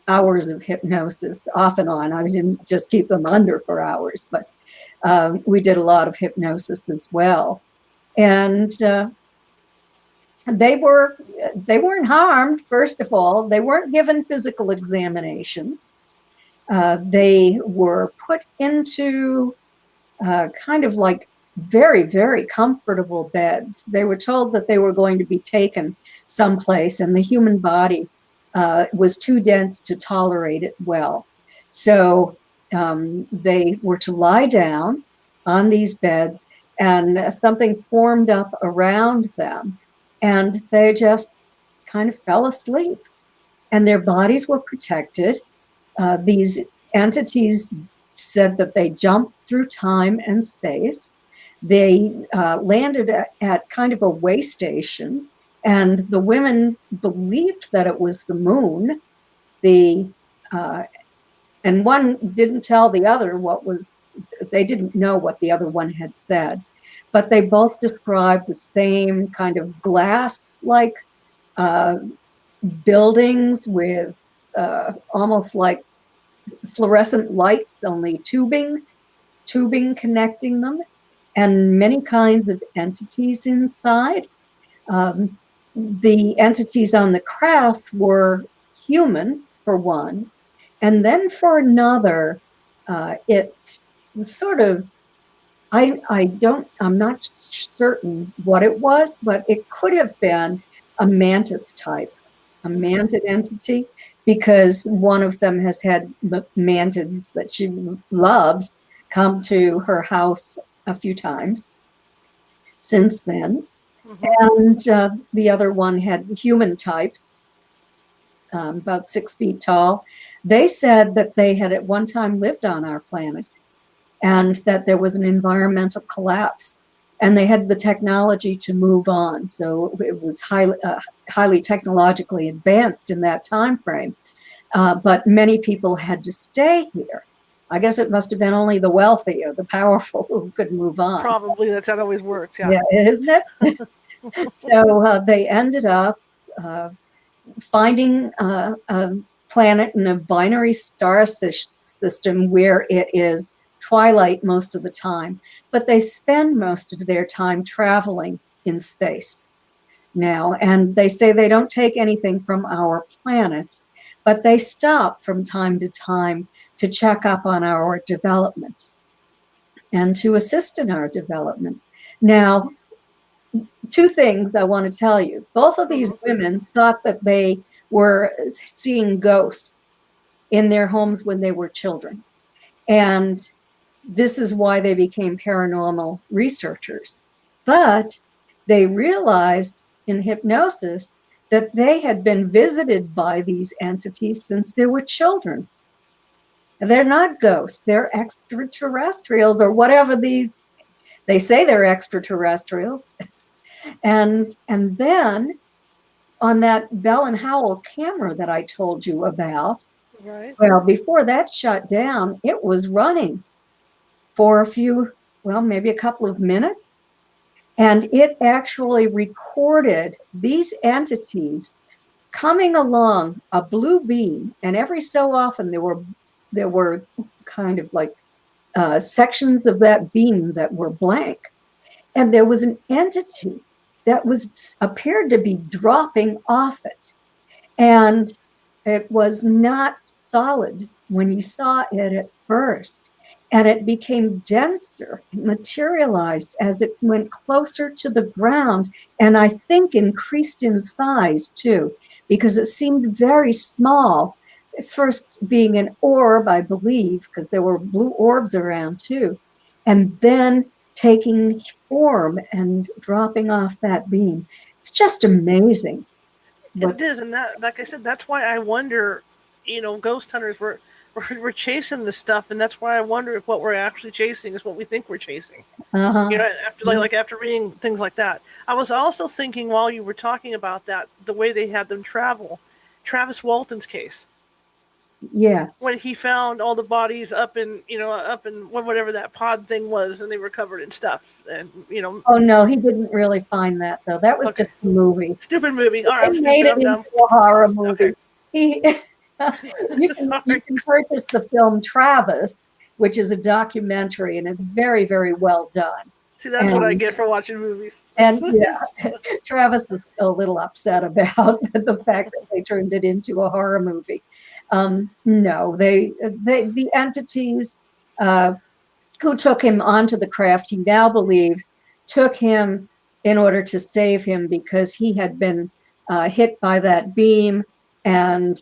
hours of hypnosis off and on. I didn't just keep them under for hours, but we did a lot of hypnosis as well. And they weren't harmed. First of all, they weren't given physical examinations. They were put into kind of like very, very comfortable beds. They were told that they were going to be taken someplace, and the human body was too dense to tolerate it well. So they were to lie down on these beds, and something formed up around them, and they just kind of fell asleep, and their bodies were protected. These entities said that they jumped through time and space. They landed at kind of a way station, and the women believed that it was the moon. And one didn't tell the other they didn't know what the other one had said, but they both described the same kind of glass-like buildings with almost like fluorescent lights, only tubing connecting them, and many kinds of entities inside. The entities on the craft were human, for one, and then for another, it was sort of, I'm not certain what it was, but it could have been a mantis type, a mantid entity, because one of them has had mantids that she loves come to her house a few times since then. And the other one had human types, about 6 feet tall. They said that they had at one time lived on our planet, and that there was an environmental collapse, and they had the technology to move on. So it was highly technologically advanced in that time frame. But many people had to stay here. I guess it must have been only the wealthy or the powerful who could move on. Probably, that's how it always works. Yeah, isn't it? So they ended up finding a planet in a binary star system where it is twilight most of the time, but they spend most of their time traveling in space now. And they say they don't take anything from our planet, but they stop from time to time to check up on our development and to assist in our development. Now, 2 things I want to tell you. Both of these women thought that they were seeing ghosts in their homes when they were children. And this is why they became paranormal researchers. But they realized in hypnosis that they had been visited by these entities since they were children. They're not ghosts, they're extraterrestrials, or whatever they say they're extraterrestrials. And then on that Bell and Howell camera that I told you about, right. Well, before that shut down, it was running for maybe a couple of minutes. And it actually recorded these entities coming along a blue beam. And every so often there were kind of like sections of that beam that were blank. And there was an entity that appeared to be dropping off it. And it was not solid when you saw it at first. And it became denser, materialized as it went closer to the ground, and I think increased in size too, because it seemed very small. At first being an orb, I believe, because there were blue orbs around too, and then taking form and dropping off that beam. It's just amazing. It is, and that, like I said, that's why I wonder, ghost hunters we're chasing this stuff, and that's why I wonder if what we're actually chasing is what we think we're chasing. After reading things like that. I was also thinking while you were talking about that, the way they had them travel, Travis Walton's case. Yes. When he found all the bodies up in whatever that pod thing was, and they were covered in stuff, and Oh no, he didn't really find that though. That was just a movie. Stupid movie. All right, they made it into a horror movie. Okay. You can purchase the film Travis, which is a documentary, and it's very, very well done. See, that's what I get for watching movies. And yeah, Travis is a little upset about the fact that they turned it into a horror movie. No, the entities who took him onto the craft, he now believes, took him in order to save him because he had been hit by that beam, and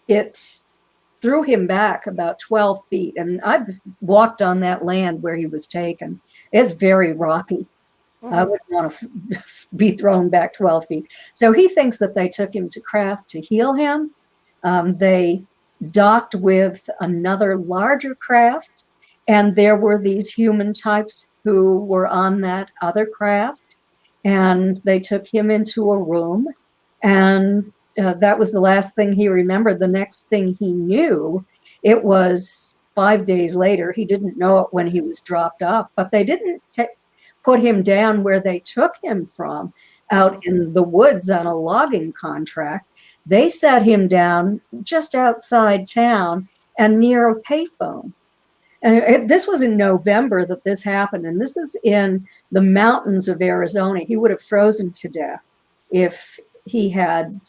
it threw him back about 12 feet. And I've walked on that land where he was taken. It's very rocky. I wouldn't want to be thrown back 12 feet. So he thinks that they took him to craft to heal him. They docked with another larger craft, and there were these human types who were on that other craft, and they took him into a room, and that was the last thing he remembered. The next thing he knew, it was 5 days later. He didn't know it when he was dropped off, but they didn't put him down where they took him from, out in the woods on a logging contract. They set him down just outside town and near a payphone. And this was in November that this happened, and this is in the mountains of Arizona. He would have frozen to death if he had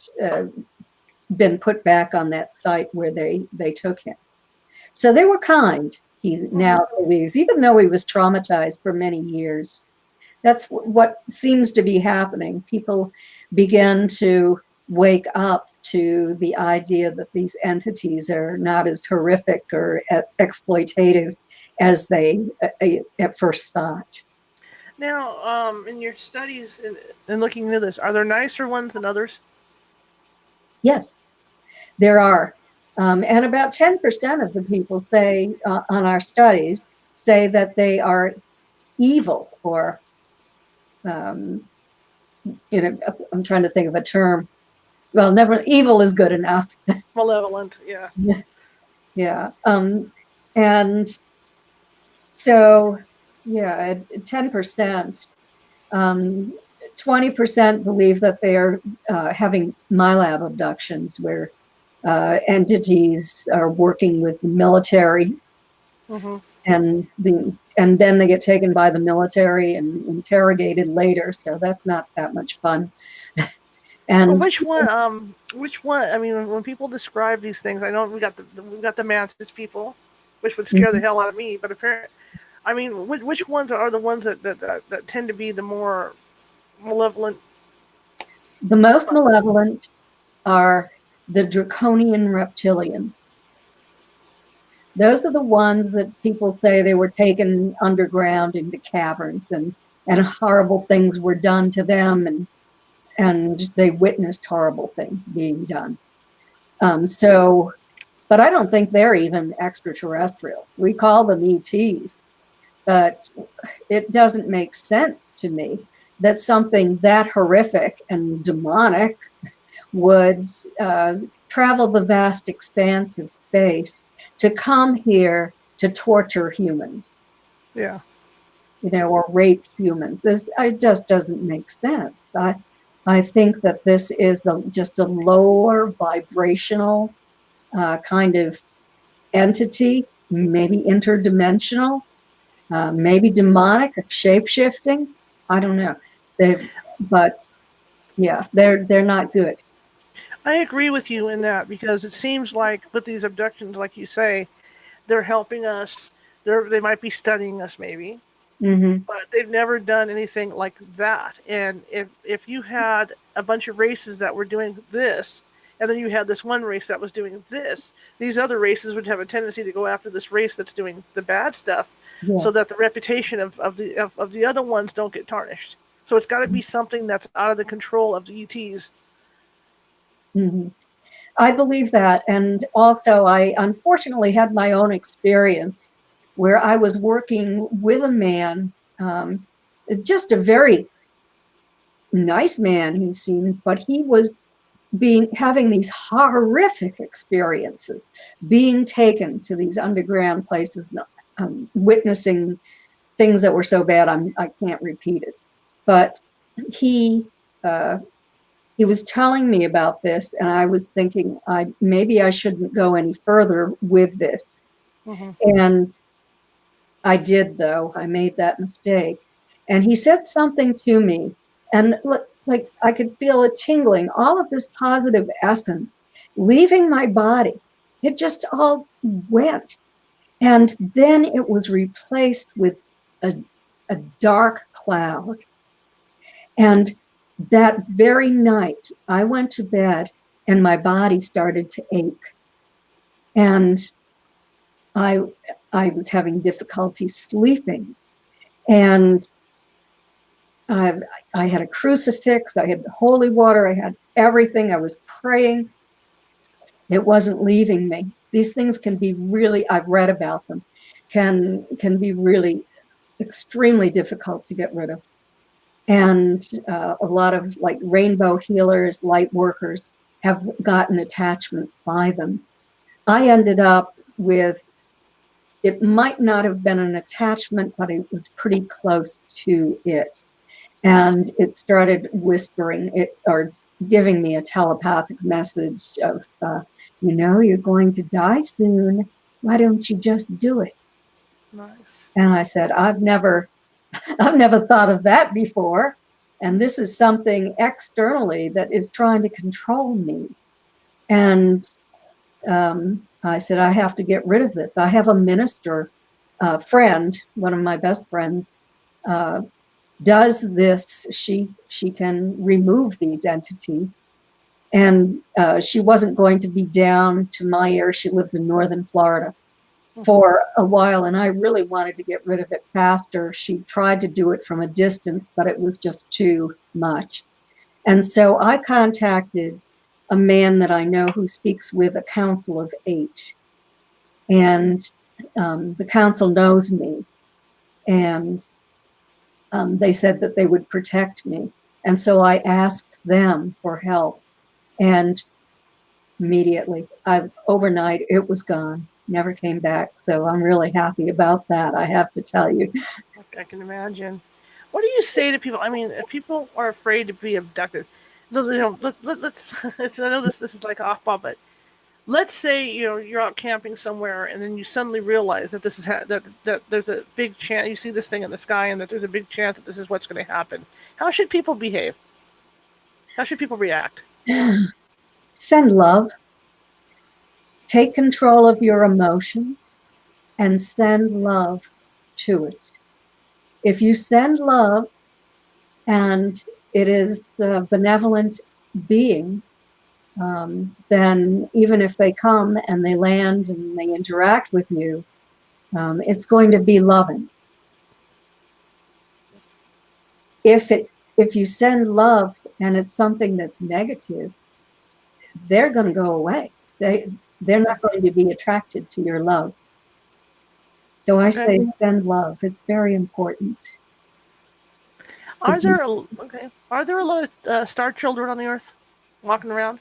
been put back on that site where they took him. So they were kind, he now believes, even though he was traumatized for many years. That's what seems to be happening. People begin to wake up to the idea that these entities are not as horrific or exploitative as they at first thought. Now, in your studies and looking into this, are there nicer ones than others? Yes, there are. And about 10% of the people say on our studies say that they are evil, or, I'm trying to think of a term. Well, never, evil is good enough. Malevolent, yeah. Yeah. And so, yeah, 10%. 20% believe that they are having MILAB abductions, where entities are working with the military, and then they get taken by the military and interrogated later. So that's not that much fun. And well, which one? I mean, when people describe these things, I know we got the mantis people, which would scare the hell out of me. But apparently, I mean, which ones are the ones that tend to be the more malevolent? The most malevolent are the draconian reptilians. Those are the ones that people say they were taken underground into caverns, and horrible things were done to them, and they witnessed horrible things being done. But I don't think they're even extraterrestrials. We call them ETs, but it doesn't make sense to me that something that horrific and demonic would travel the vast expanse of space to come here to torture humans. Yeah. Or rape humans. It just doesn't make sense. I think that this is just a lower vibrational kind of entity, maybe interdimensional, maybe demonic, shape-shifting. I don't know. But yeah, they're not good. I agree with you in that, because it seems like with these abductions, like you say, they're helping us. They might be studying us, maybe. But they've never done anything like that. And if you had a bunch of races that were doing this, and then you had this one race that was doing this, these other races would have a tendency to go after this race that's doing the bad stuff, so that the reputation of the other ones don't get tarnished. So it's got to be something that's out of the control of the ETs. I believe that. And also, I unfortunately had my own experience where I was working with a man, just a very nice man he seemed, but he was having these horrific experiences, being taken to these underground places, witnessing things that were so bad I can't repeat it. But he was telling me about this, and I was thinking maybe I shouldn't go any further with this. And I did, though. I made that mistake. And he said something to me, and like I could feel it tingling, all of this positive essence leaving my body. It just all went. And then it was replaced with a, a dark cloud. And that very night, I went to bed and my body started to ache. And I, I was having difficulty sleeping. And I had a crucifix, I had holy water, I had everything. I was praying. It wasn't leaving me. These things can be really, I've read about them, can be really extremely difficult to get rid of. And a lot of like rainbow healers, light workers have gotten attachments by them. I ended up with, it might not have been an attachment, but it was pretty close to it. And it started whispering it or giving me a telepathic message of, you're going to die soon. Why don't you just do it? Nice. And I said, I've never thought of that before. And this is something externally that is trying to control me. And I said, I have to get rid of this. I have a minister friend, one of my best friends, does this. She can remove these entities. And she wasn't going to be down to my area. She lives in northern Florida for a while, and I really wanted to get rid of it faster. She tried to do it from a distance, but it was just too much. And so I contacted a man that I know who speaks with a council of 8. And the council knows me. And they said that they would protect me. And so I asked them for help. And immediately, overnight, it was gone. Never came back. So I'm really happy about that, I have to tell you. I can imagine. What do you say to people? I mean, if people are afraid to be abducted, let's I know this is like off ball, but let's say you're out camping somewhere and then you suddenly realize that this is that there's a big chance you see this thing in the sky and that there's a big chance that this is what's going to happen. How should people behave? How should people react? Send love. Take control of your emotions and send love to it. If you send love and it is a benevolent being, then even if they come and they land and they interact with you, it's going to be loving. If you send love and it's something that's negative, they're going to go away. They're not going to be attracted to your love. So I say send love. It's very important. Are there a lot of star children on the earth walking around?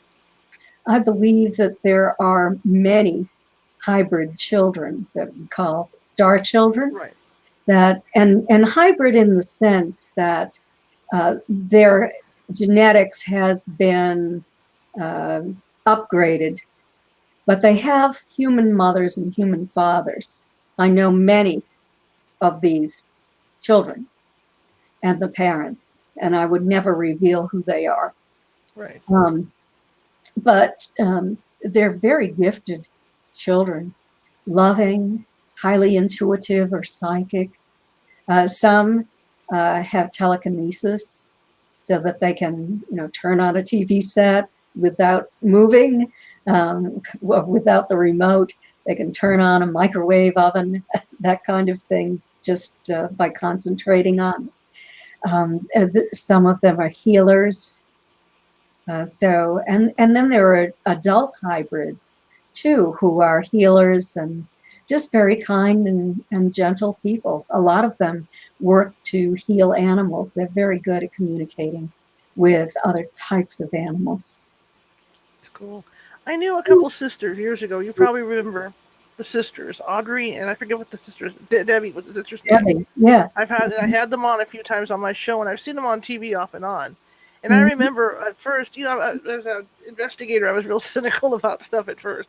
I believe that there are many hybrid children that we call star children. Right. That and hybrid in the sense that their genetics has been upgraded, but they have human mothers and human fathers. I know many of these children and the parents, and I would never reveal who they are. Right. But they're very gifted children, loving, highly intuitive or psychic. Some have telekinesis so that they can, turn on a TV set without moving, without the remote. They can turn on a microwave oven, that kind of thing, just by concentrating on it. Some of them are healers. And then there are adult hybrids too, who are healers and just very kind and gentle people. A lot of them work to heal animals. They're very good at communicating with other types of animals. That's cool. I knew a couple sisters years ago. You probably remember the sisters, Audrey, and I forget what the sisters, Debbie was the sister's name. Debbie, yes. I had them on a few times on my show, and I've seen them on TV off and on. And I remember at first, as an investigator, I was real cynical about stuff at first.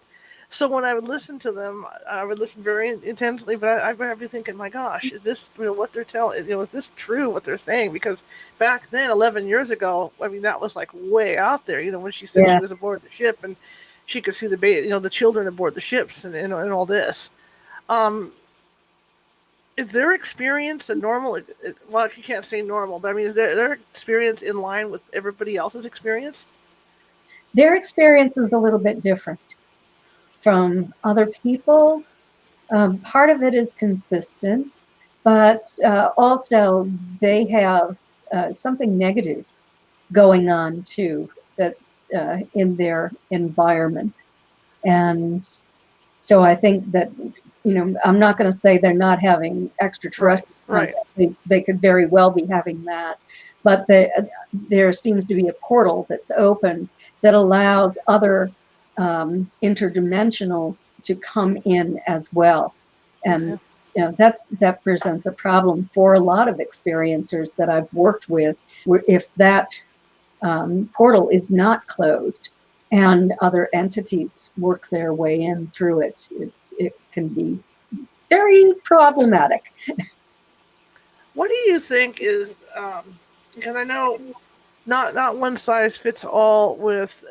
So when I would listen to them, I would listen very intensely, but I would be thinking, my gosh, is this what they're telling? Is this true what they're saying? Because back then, 11 years ago, I mean that was like way out there. When she said she Yeah. was aboard the ship and she could see the children aboard the ships and all this. Um, is their experience a normal? Well, you can't say normal, but I mean, is their experience in line with everybody else's experience? Their experience is a little bit different from other people's. Part of it is consistent, but also they have something negative going on too, that in their environment. And so I think that, I'm not going to say they're not having Right, extraterrestrial right. contact. They could very well be having that, but there seems to be a portal that's open that allows other interdimensionals to come in as well. And Okay. that presents a problem for a lot of experiencers that I've worked with, where if that portal is not closed and other entities work their way in through it, it can be very problematic. What do you think is because I know not one size fits all with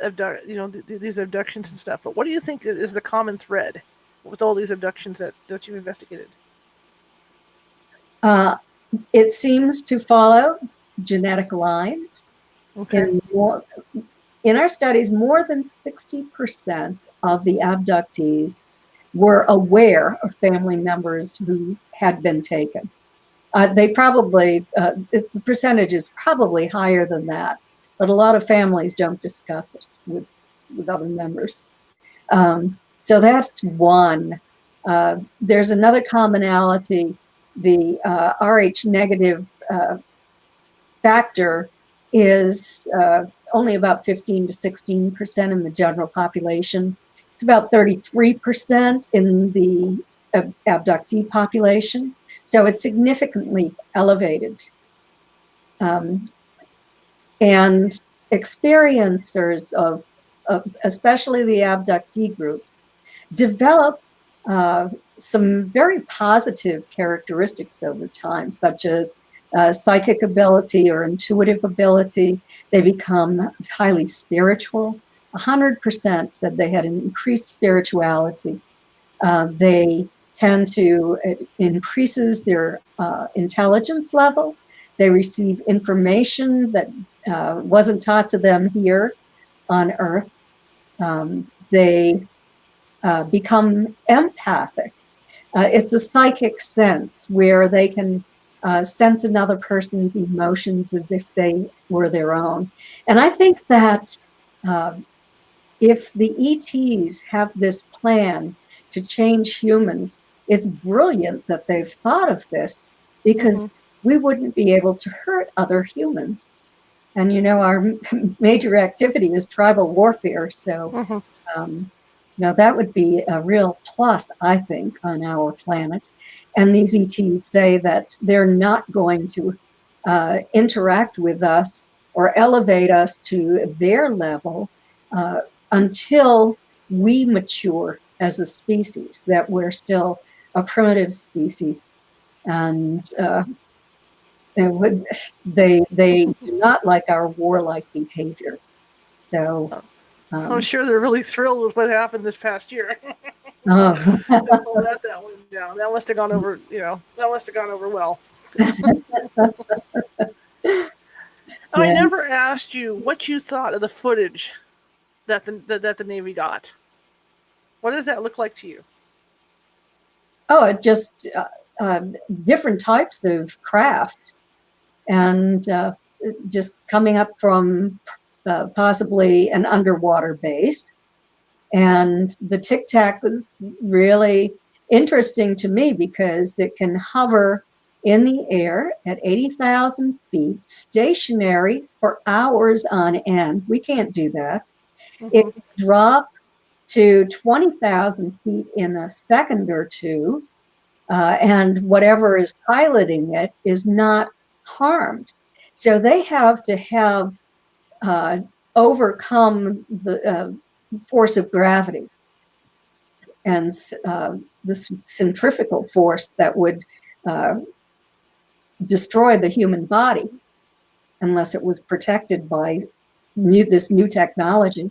these abductions and stuff, but what do you think is the common thread with all these abductions that you've investigated? It seems to follow genetic lines. Okay. In our studies, more than 60% of the abductees were aware of family members who had been taken. They probably, the percentage is probably higher than that, but a lot of families don't discuss it with other members. So that's one. There's another commonality. The Rh negative factor is only about 15 to 16% in the general population. It's about 33% in the abductee population. So it's significantly elevated. And experiencers of especially the abductee groups develop some very positive characteristics over time, such as psychic ability or intuitive ability. They become highly spiritual. 100% said they had an increased spirituality. They tend to, it increases their intelligence level. They receive information that wasn't taught to them here on Earth. They become empathic. It's a psychic sense where they can sense another person's emotions as if they were their own. And I think that if the ETs have this plan to change humans, it's brilliant that they've thought of this, because we wouldn't be able to hurt other humans. And our major activity is tribal warfare. So that would be a real plus, I think, on our planet. And these ETs say that they're not going to interact with us or elevate us to their level until we mature as a species, that we're still a primitive species. And they do not like our warlike behavior. So I'm sure they're really thrilled with what happened this past year. oh, that one down. That must have gone over. That must have gone over well. I yeah. never asked you what you thought of the footage that the Navy got. What does that look like to you? Oh, just different types of craft, and just coming up from possibly an underwater base. And the Tic Tac was really interesting to me because it can hover in the air at 80,000 feet, stationary for hours on end. We can't do that. It can drop to 20,000 feet in a second or two, and whatever is piloting it is not harmed. So they have to have overcome the force of gravity. and the centrifugal force that would destroy the human body unless it was protected by this new technology.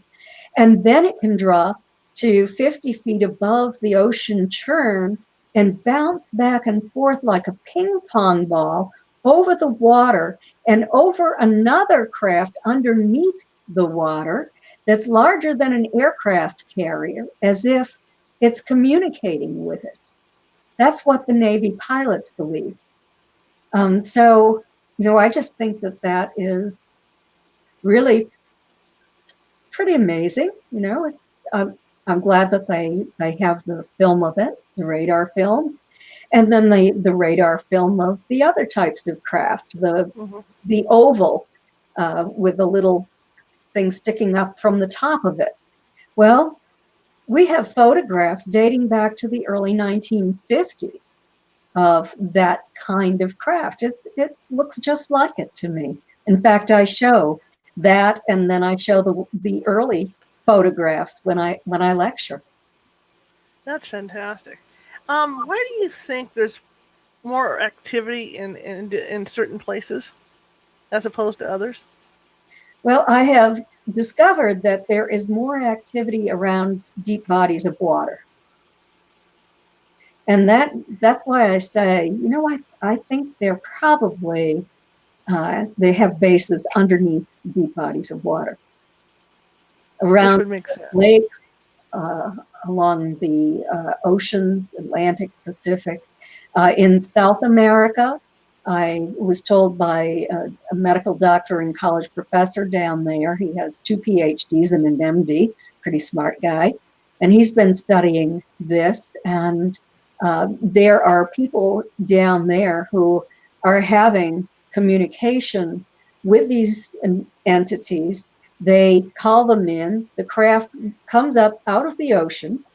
And then it can drop to 50 feet above the ocean churn and bounce back and forth like a ping pong ball over the water and over another craft underneath the water that's larger than an aircraft carrier, as if it's communicating with it. That's what the Navy pilots believed. So, I just think that is really pretty amazing. I'm glad that they have the film of it, the radar film, and then the radar film of the other types of craft, the oval with the little thing sticking up from the top of it. Well, we have photographs dating back to the early 1950s of that kind of craft. It looks just like it to me. In fact, I show that, and then I show the early photographs when I lecture. That's fantastic. Why do you think there's more activity in certain places as opposed to others? Well, I have discovered that there is more activity around deep bodies of water. And that's why I say, I think they're probably, they have bases underneath deep bodies of water. Around lakes, along the oceans, Atlantic, Pacific. In South America, I was told by a medical doctor and college professor down there. He has 2 PhDs and an MD, pretty smart guy. And he's been studying this. And there are people down there who are having communication with these entities. They call them in. The craft comes up out of the ocean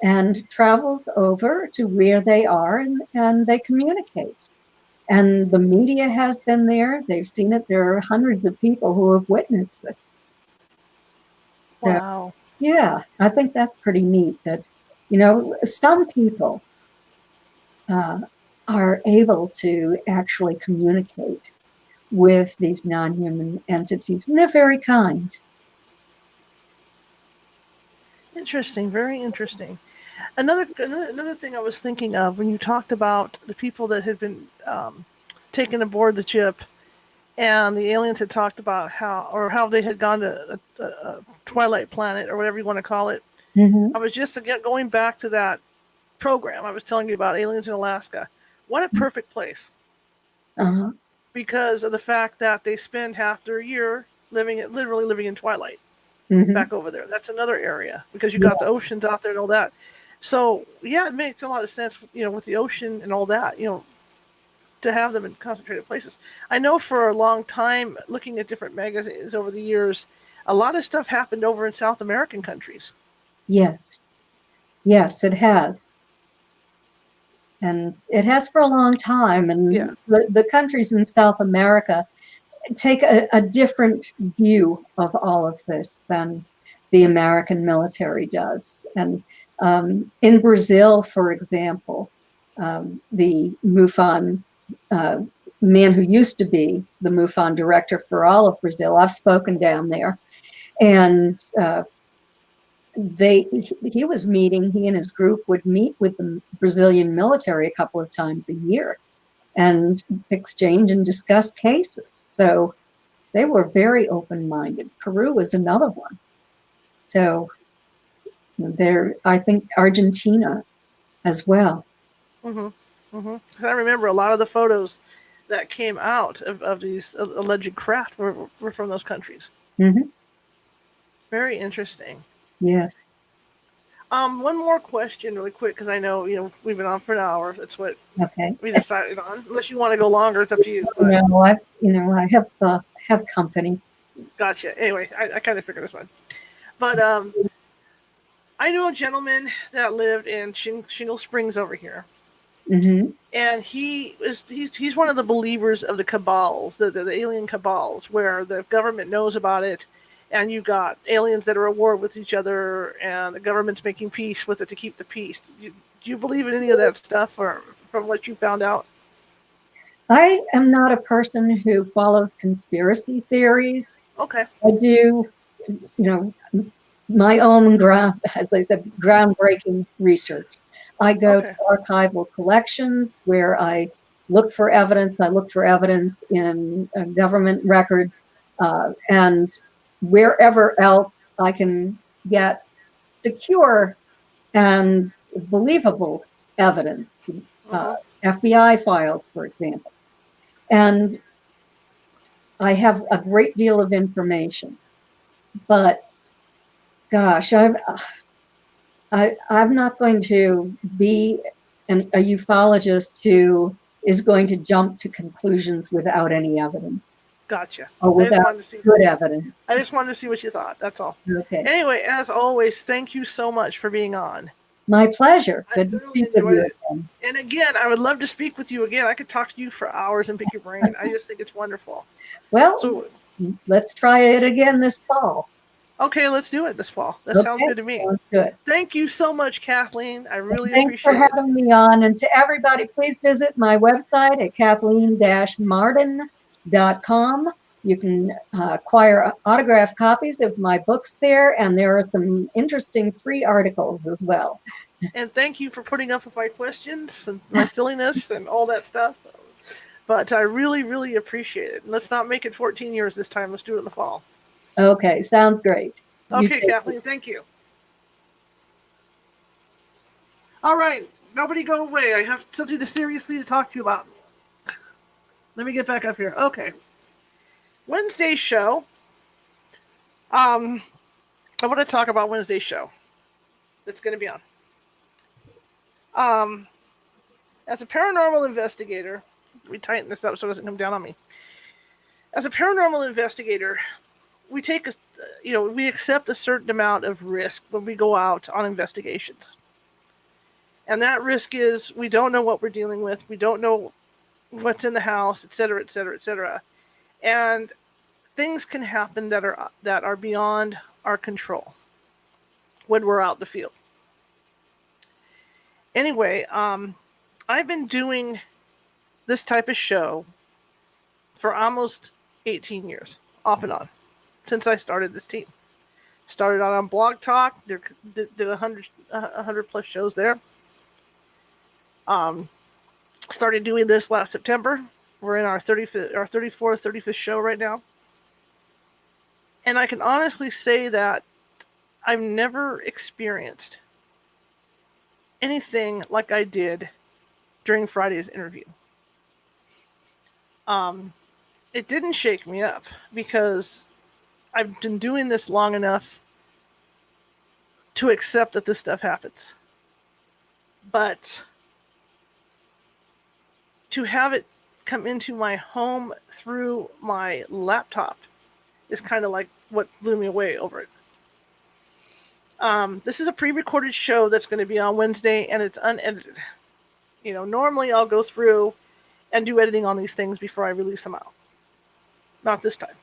and travels over to where they are, and they communicate. And the media has been there. They've seen it. There are hundreds of people who have witnessed this. So, wow. Yeah, I think that's pretty neat that, some people are able to actually communicate with these non-human entities, and they're very kind. Interesting, very interesting. Another thing I was thinking of when you talked about the people that had been taken aboard the ship, and the aliens had talked about how they had gone to a Twilight Planet, or whatever you want to call it. Mm-hmm. I was just going back to that program I was telling you about, Aliens in Alaska. What a perfect place. Uh-huh. Because of the fact that they spend half their year literally living in Twilight. Mm-hmm. Back over there. That's another area, because you got the oceans out there and all that. So yeah, it makes a lot of sense, with the ocean and all that, to have them in concentrated places. I know for a long time, looking at different magazines over the years, a lot of stuff happened over in South American countries. Yes, it has. And it has for a long time. And the countries in South America take a different view of all of this than the American military does. And in Brazil, for example, the MUFON man who used to be the MUFON director for all of Brazil, I've spoken down there, and he and his group would meet with the Brazilian military a couple of times a year and exchange and discuss cases. So they were very open-minded. Peru was another one. So I think Argentina as well. Mm-hmm. Mm-hmm. I remember a lot of the photos that came out of these alleged craft were from those countries. Mm-hmm. Very interesting. Yes. One more question really quick, because I know, we've been on for an hour. That's what we decided on. Unless you want to go longer, it's up to you. But... No, I have company. Gotcha. Anyway, I kind of figured this one. But I know a gentleman that lived in Shingle Springs over here. Mm-hmm. And he's one of the believers of the cabals, the alien cabals, where the government knows about it, and you got aliens that are at war with each other, and the government's making peace with it to keep the peace. Do you believe in any of that stuff, or from what you found out? I am not a person who follows conspiracy theories. Okay. I do, my own as I said, groundbreaking research. I go to Okay. archival collections where I look for evidence. I look for evidence in government records and wherever else I can get secure and believable evidence, Mm-hmm. FBI files, for example. And I have a great deal of information, but gosh, I'm not going to be a ufologist who is going to jump to conclusions without any evidence Gotcha. or I just without wanted to see. good evidence. I just wanted to see what you thought. That's all. Okay. Anyway, as always, thank you so much for being on. My pleasure. I Good to thoroughly speak with enjoyed you it. again. And again, I would love to speak with you again. I could talk to you for hours and pick your brain. I just think it's wonderful. Well, So, let's try it again this fall. okay, let's do it this fall. That Okay, sounds good to me. sounds good. Thank you so much, Kathleen. I really Thanks for appreciate it. having me on. And to everybody, please visit my website at kathleen-marden.com. You can acquire autographed copies of my books there, and there are some interesting free articles as well. And thank you for putting up with my questions and my silliness and all that stuff. But I really, really appreciate it. Let's not make it 14 years this time. Let's do it in the fall. Okay, sounds great. Okay, Kathleen, thank you. All right, nobody go away. I have something seriously to talk to you about. Let me get back up here. Okay. Wednesday's show. I want to talk about Wednesday's show that's going to be on. As a paranormal investigator, we tighten this up so it doesn't come down on me. As a paranormal investigator, we take we accept a certain amount of risk when we go out on investigations. And that risk is we don't know what we're dealing with. We don't know what's in the house, et cetera, et cetera, et cetera. And things can happen that are beyond our control when we're out in the field. Anyway, I've been doing this type of show for almost 18 years, off and on, since I started this team. Started out on Blog Talk, did 100 plus shows there. Started doing this last September. We're in our 34th, 35th show right now. And I can honestly say that I've never experienced anything like I did during Friday's interview. It didn't shake me up because I've been doing this long enough to accept that this stuff happens. But to have it come into my home through my laptop is kind of like what blew me away over it. This is a pre-recorded show that's going to be on Wednesday, and it's unedited. Normally I'll go through and do editing on these things before I release them out. Not this time.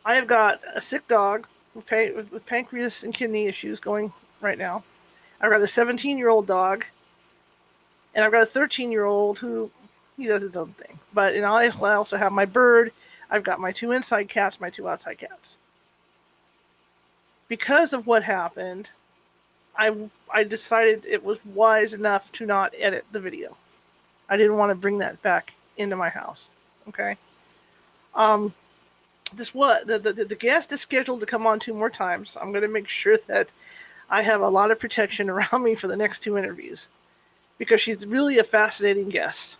I have got a sick dog with pancreas and kidney issues going right now. I've got a 17-year-old dog, and I've got a 13-year-old who he does his own thing. But I also have my bird. I've got my 2 inside cats, my 2 outside cats. Because of what happened, I decided it was wise enough to not edit the video. I didn't want to bring that back into my house. Okay. The guest is scheduled to come on 2 more times. I'm going to make sure that I have a lot of protection around me for the next 2 interviews because she's really a fascinating guest.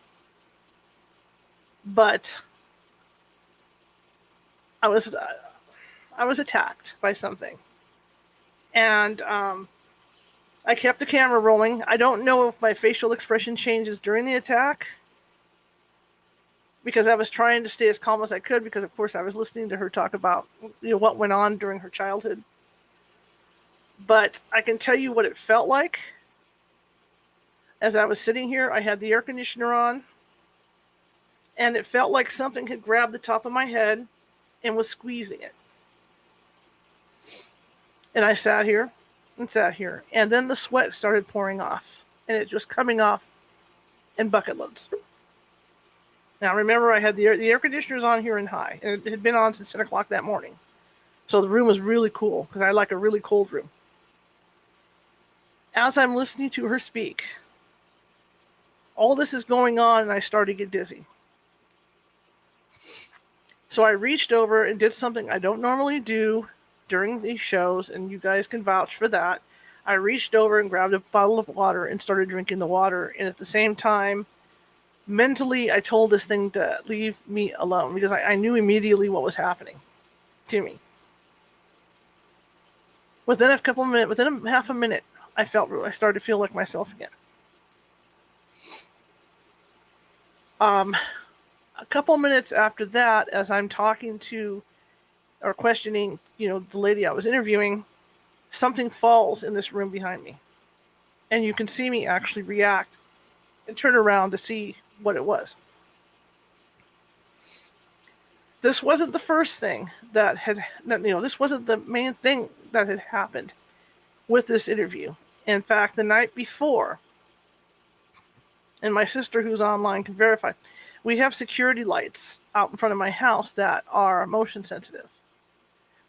But I was attacked by something, and I kept the camera rolling. I don't know if my facial expression changes during the attack because I was trying to stay as calm as I could because, of course, I was listening to her talk about what went on during her childhood. But I can tell you what it felt like. As I was sitting here, I had the air conditioner on, and it felt like something had grabbed the top of my head and was squeezing it. And I sat here and sat here. And then the sweat started pouring off. And it was coming off in bucket loads. Now, remember, I had the air conditioners on here in high. And it had been on since 10 o'clock that morning. So the room was really cool because I like a really cold room. As I'm listening to her speak, all this is going on and I started to get dizzy. So I reached over and did something I don't normally do during these shows, and you guys can vouch for that. I reached over and grabbed a bottle of water and started drinking the water. And at the same time, mentally, I told this thing to leave me alone because I knew immediately what was happening to me. Within a couple of minutes, within half a minute, I started to feel like myself again. A couple minutes after that, as I'm talking to or questioning, the lady I was interviewing, something falls in this room behind me. And you can see me actually react and turn around to see what it was. This wasn't the first thing that had, this wasn't the main thing that had happened with this interview. In fact, the night before, and my sister who's online can verify, we have security lights out in front of my house that are motion sensitive.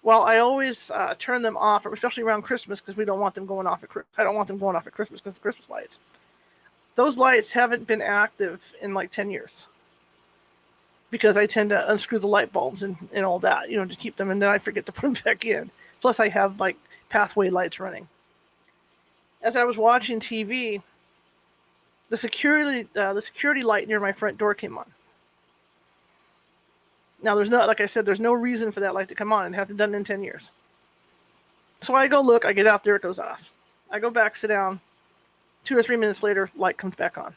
Well, I always turn them off, especially around Christmas, because we don't want them going off I don't want them going off at Christmas because of Christmas lights. Those lights haven't been active in like 10 years. Because I tend to unscrew the light bulbs and all that, to keep them, and then I forget to put them back in. Plus, I have like pathway lights running. As I was watching TV, the security light near my front door came on. Now, like I said, there's no reason for that light to come on. It hasn't done it in 10 years. So I go look, I get out there, it goes off. I go back, sit down. 2 or 3 minutes later, light comes back on.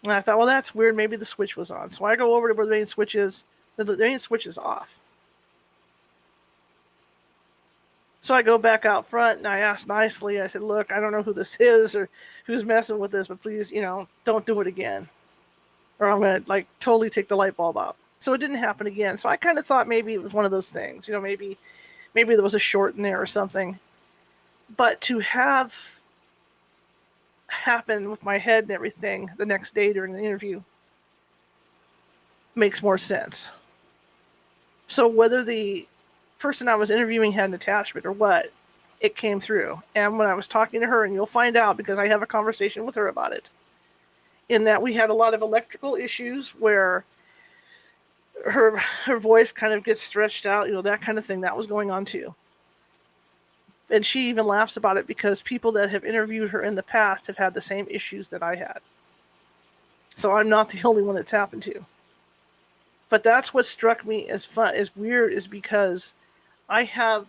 And I thought, well, that's weird. Maybe the switch was on. So I go over to where the main switch is. The main switch is off. So I go back out front and I ask nicely. I said, look, I don't know who this is or who's messing with this, but please, don't do it again. Or I'm going to totally take the light bulb out. So it didn't happen again. So I kind of thought maybe it was one of those things. Maybe there was a short in there or something. But to have happen with my head and everything the next day during the interview makes more sense. So whether the person I was interviewing had an attachment or what, it came through. And when I was talking to her, and you'll find out because I have a conversation with her about it, in that we had a lot of electrical issues where her voice kind of gets stretched out, that kind of thing. That was going on too. And she even laughs about it because people that have interviewed her in the past have had the same issues that I had. So I'm not the only one that's happened to. But that's what struck me as weird, is because I have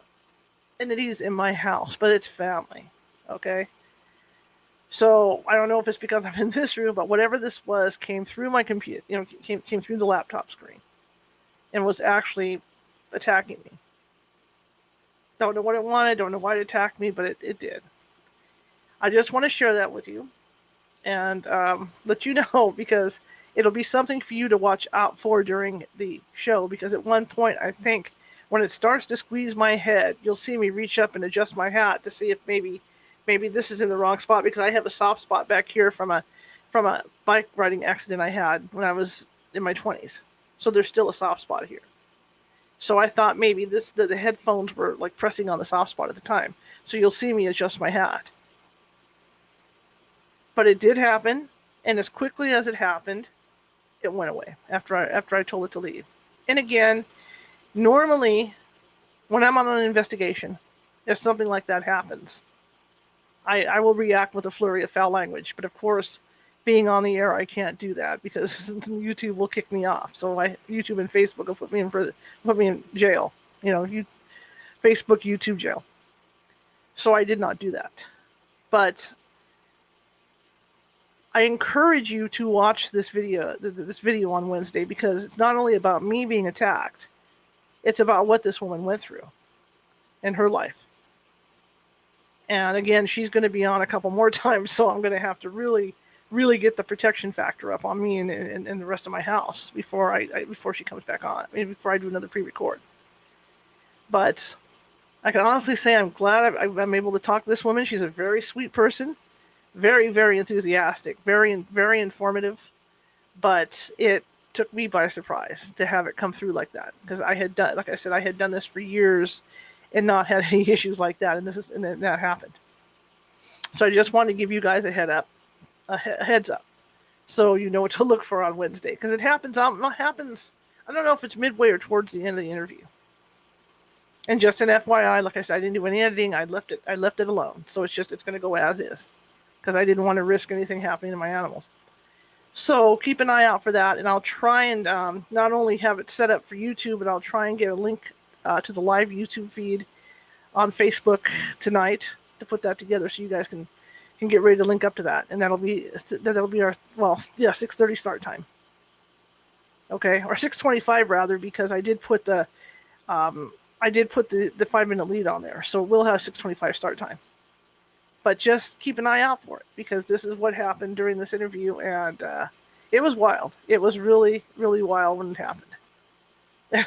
entities in my house, but it's family, okay? So I don't know if it's because I'm in this room, but whatever this was came through my computer, came through the laptop screen and was actually attacking me. Don't know what it wanted, don't know why it attacked me, but it did. I just want to share that with you and let you know, because it'll be something for you to watch out for during the show, because at one point, I think, when it starts to squeeze my head, you'll see me reach up and adjust my hat to see if maybe this is in the wrong spot, because I have a soft spot back here from a bike riding accident I had when I was in my 20s. So there's still a soft spot here. So I thought maybe the headphones were pressing on the soft spot at the time. So you'll see me adjust my hat. But it did happen, and as quickly as it happened, it went away after I told it to leave. And again, normally, when I'm on an investigation, if something like that happens, I will react with a flurry of foul language. But of course, being on the air, I can't do that because YouTube will kick me off. So YouTube and Facebook will put me in jail. Facebook, YouTube jail. So I did not do that. But I encourage you to watch this video on Wednesday, because it's not only about me being attacked, it's about what this woman went through in her life. And again, she's going to be on a couple more times, so I'm going to have to really, really get the protection factor up on me and the rest of my house before she comes back on. Before I do another pre-record. But I can honestly say I'm glad I'm able to talk to this woman. She's a very sweet person, very, very enthusiastic, very, very informative. But it took me by surprise to have it come through like that, because I had done, like I said, I had done this for years and not had any issues like that, and then that happened. So I just wanted to give you guys a heads up, so you know what to look for on Wednesday, because it happens. Happens. I don't know if it's midway or towards the end of the interview. And just an FYI, like I said, I didn't do any editing. I left it alone. So it's going to go as is, because I didn't want to risk anything happening to my animals. So keep an eye out for that, and I'll try and not only have it set up for YouTube, but I'll try and get a link to the live YouTube feed on Facebook tonight to put that together, so you guys can get ready to link up to that, and that'll be our 6:30 start time. Okay, or 6:25 rather, because I did put the 5-minute lead on there, so we'll have 6:25 start time. But just keep an eye out for it, because this is what happened during this interview, and it was wild. It was really, really wild when it happened.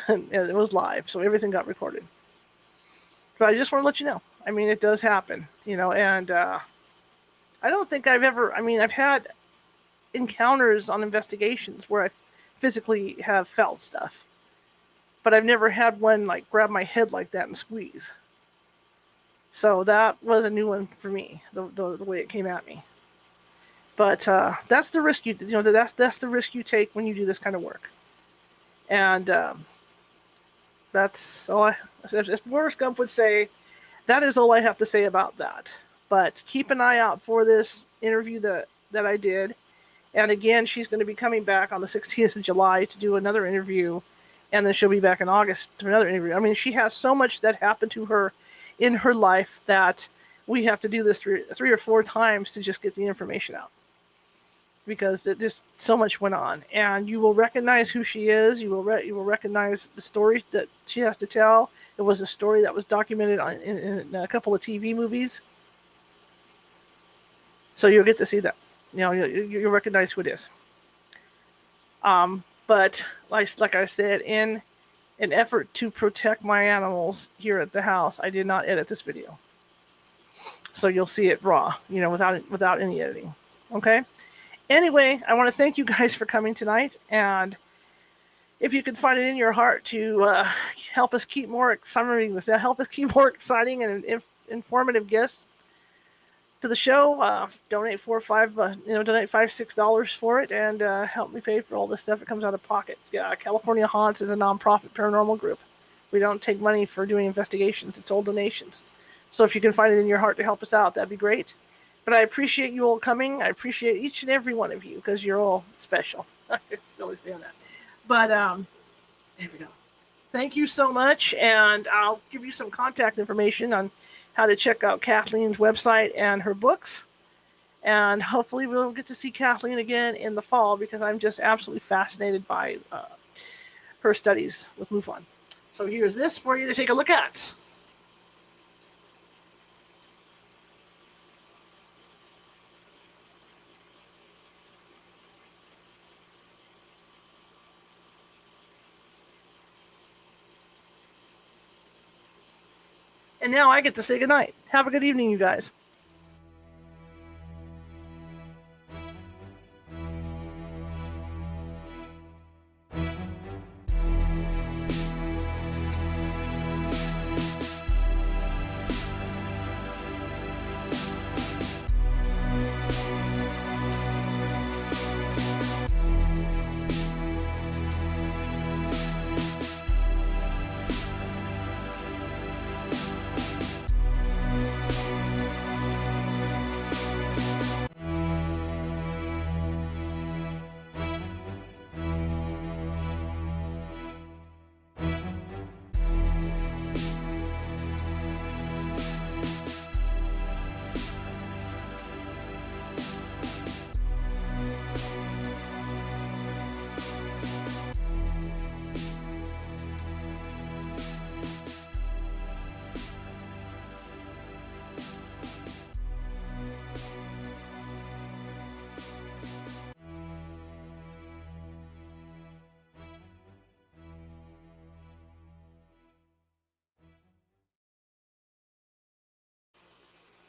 And it was live, so everything got recorded. But I just want to let you know. I mean, it does happen, and I don't think I've had encounters on investigations where I physically have felt stuff. But I've never had one like grab my head like that and squeeze. So that was a new one for me, the way it came at me. But that's the risk that's the risk you take when you do this kind of work. And that's all as Forrest Gump would say, that is all I have to say about that. But keep an eye out for this interview that I did. And again, she's going to be coming back on the 16th of July to do another interview. And then she'll be back in August to another interview. I mean, she has so much that happened to her in her life that we have to do this three or four times to just get the information out, because just so much went on. And you will recognize who she is. You will recognize the story that she has to tell. It was a story that was documented in a couple of TV movies. So you'll get to see that. You'll recognize who it is. But like I said, in an effort to protect my animals here at the house, I did not edit this video. So you'll see it raw, without any editing. Okay? Anyway, I want to thank you guys for coming tonight. And if you could find it in your heart to help us keep more exciting and informative guests to the show, donate $4 or $5, donate $5, $6 for it, and help me pay for all this stuff that comes out of pocket. California Haunts is a nonprofit paranormal group. We don't take money for doing investigations. It's all donations. So if you can find it in your heart to help us out, that'd be great. But I appreciate you all coming. I appreciate each and every one of you, because you're all special. I'm silly saying that. But there we go. Thank you so much, and I'll give you some contact information on how to check out Kathleen's website and her books. And hopefully we'll get to see Kathleen again in the fall, because I'm just absolutely fascinated by her studies with MUFON. So here's this for you to take a look at. And now I get to say goodnight. Have a good evening, you guys.